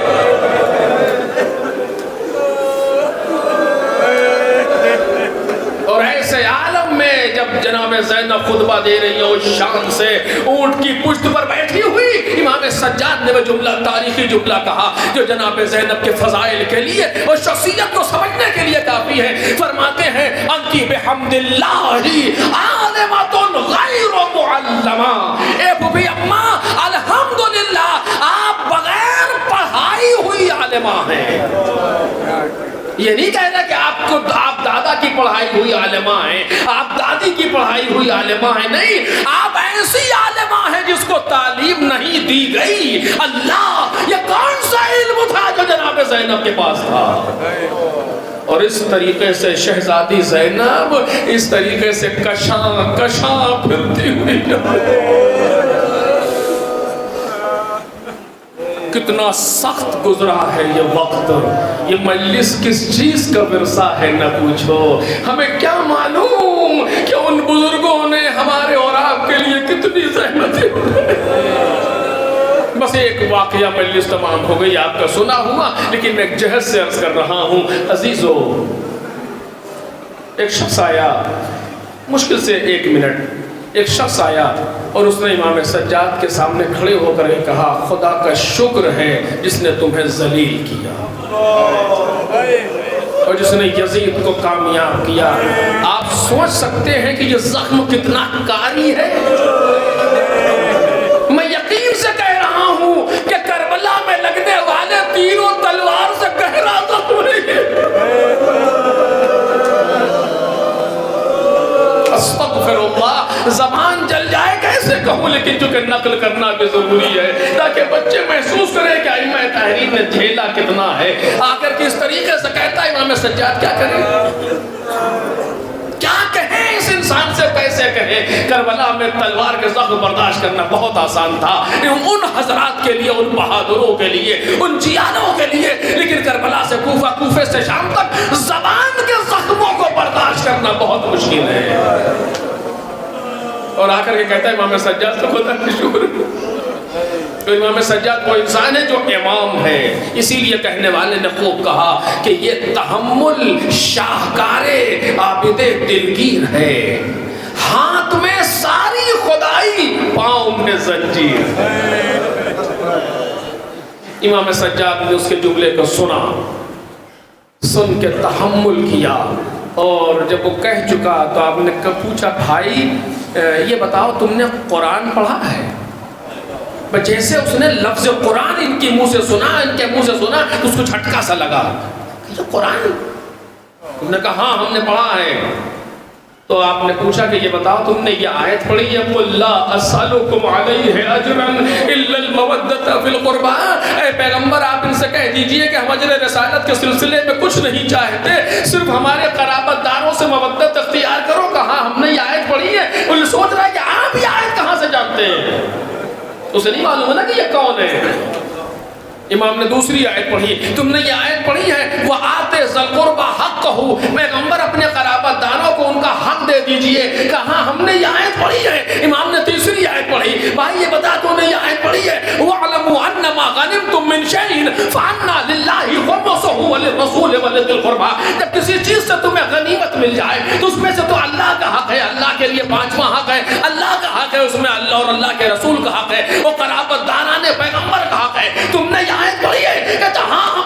اور ایسے عالم میں جب جناب زینب خطبہ دے رہی ہے، اس شان سے اونٹ کی پشت پر بیٹھی ہوئی، امام سجاد نے وہ جملہ، تاریخی جملہ کہا جو جناب زینب کے فضائل کے لیے اور شخصیت کو سمجھنے کے لیے کافی ہے. فرماتے ہیں انتی بحمد اللہ عالمۃ غیر معلمہ. اے بھوبی اماں، الحمدللہ آپ بغیر پڑھائی ہوئی عالمہ ہیں. یہ نہیں کہنا کہ آپ دادا کی پڑھائی ہوئی عالمہ ہیں، آپ دادی کی پڑھائی ہوئی عالمہ ہیں. نہیں، آپ ایسی عالمہ ہیں جس کو تعلیم نہیں دی گئی. اللہ، یہ کون سا علم تھا جو جناب زینب کے پاس تھا؟ اور اس طریقے سے شہزادی زینب اس طریقے سے کشاں پھرتی ہوئی. کتنا سخت گزرا ہے یہ وقت. یہ مجلس کس چیز کا ورثہ ہے نہ پوچھو. ہمیں کیا معلوم کہ ان بزرگوں نے ہمارے اور آپ کے لیے کتنی زحمتیں اٹھائیں. بس ایک واقعہ، مجلس تمام ہو گئی، آپ کا سنا ہوا، لیکن میں ایک جہد سے عرض کر رہا ہوں. عزیزو، ایک شخص آیا، مشکل سے 1 منٹ، ایک شخص آیا اور اس نے امام سجاد کے سامنے کھڑے ہو کر کہا خدا کا شکر ہے جس نے تمہیں ذلیل کیا اور جس نے یزید کو کامیاب کیا. آپ سوچ سکتے ہیں کہ یہ زخم کتنا کاری ہے. میں یقین سے کہہ رہا ہوں کہ کربلا میں لگنے والے تیروں تلوار سے گہرا زخم ہے. زبان جل جائے کیسے کہوں، لیکن چونکہ نقل کرنا بھی ضروری ہے تاکہ بچے محسوس کریں کہ ائمہ تحریر نے جھیلا کتنا ہے۔ آخر کس طریقے سے کہتا ہے امام سجاد، کیا کریں کیا کہیں اس انسان سے، کیسے کہیں؟ کربلا میں تلوار کے زخم برداشت کرنا بہت آسان تھا ان حضرات کے لیے، ان بہادروں کے لیے، ان جیانوں کے لیے، لیکن کربلا سے کوفہ، کوفے سے شام تک زبان کے زخموں کو برداشت کرنا بہت مشکل ہے۔ اور آخر کے کہتا ہے امام سجاد تو خدا کا شکر، تو امام سجاد وہ انسان ہے جو امام ہے۔ اسی لیے کہنے والے نے خوب کہا کہ یہ تحمل شاہکار عابد دلگیر ہے، ہاتھ میں ساری خدائی، پاؤں میں زنجیر ہے۔ امام سجاد نے اس کے جملے کو سنا، سن کے تحمل کیا، اور جب وہ کہہ چکا تو آپ نے پوچھا بھائی یہ بتاؤ تم نے قرآن پڑھا ہے؟ جیسے اس نے لفظ قرآن ان کے منہ سے سنا، ان کے منہ سے سنا، تو اس کو جھٹکا سا لگا، یہ قرآن؟ تم نے کہا ہاں ہم نے پڑھا ہے۔ تو آپ نے پوچھا کہ یہ بتاؤ تم نے یہ آیت پڑھی ہے قُلْ لَا أَسْأَلُكُمْ عَلَيْهِ أَجْرًا إِلَّا الْمَوَدَّةَ فِي الْقُرْبَى؟ اے پیغمبر آپ ان سے کہہ دیجئے کہ ہم اجر رسالت کے سلسلے میں کچھ نہیں چاہتے، صرف ہمارے قرابت داروں سے مودت اختیار کرو۔ کہاں ہم نے یہ آیت پڑھی ہے؟ وہ سوچ رہا ہے کہ آپ یہ آیت کہاں سے جانتے ہیں، اسے نہیں معلوم ہے نا کہ یہ کون ہے۔ امام نے دوسری آیت پڑھی، تم نے یہ آیت پڑھی ہے وَآتِ ذَا الْقُرْبَى حَقَّهُ، پیغمبر اپنے قرابت داروں کو ان کا حق دے دیجئے۔ کہاں ہم نے یہ آیت پڑھی ہے؟ امام نے تیسری آیت پڑھی، بھائی یہ بتا تو نے یہ آیت پڑھی ہے وَاعْلَمُوا أَنَّمَا غَنِمْتُم مِّن شَيْءٍ فَأَنَّ لِلَّهِ خُمُسُهُ وَلِلرَّسُولِ وَلِذِي الْقُرْبَى، جب کسی چیز سے تمہیں غنیمت مل جائے تو اس میں سے تو اللہ کا حق ہے، اللہ کے لیے 5واں حق ہے، اللہ کا حق ہے، اس میں اللہ اور اللہ کے رسول کا حق ہے، وہ قرابت داران پیغمبر کا حق ہے۔ تم نے آیت پڑھی ہے؟ کہتا ہاں ہم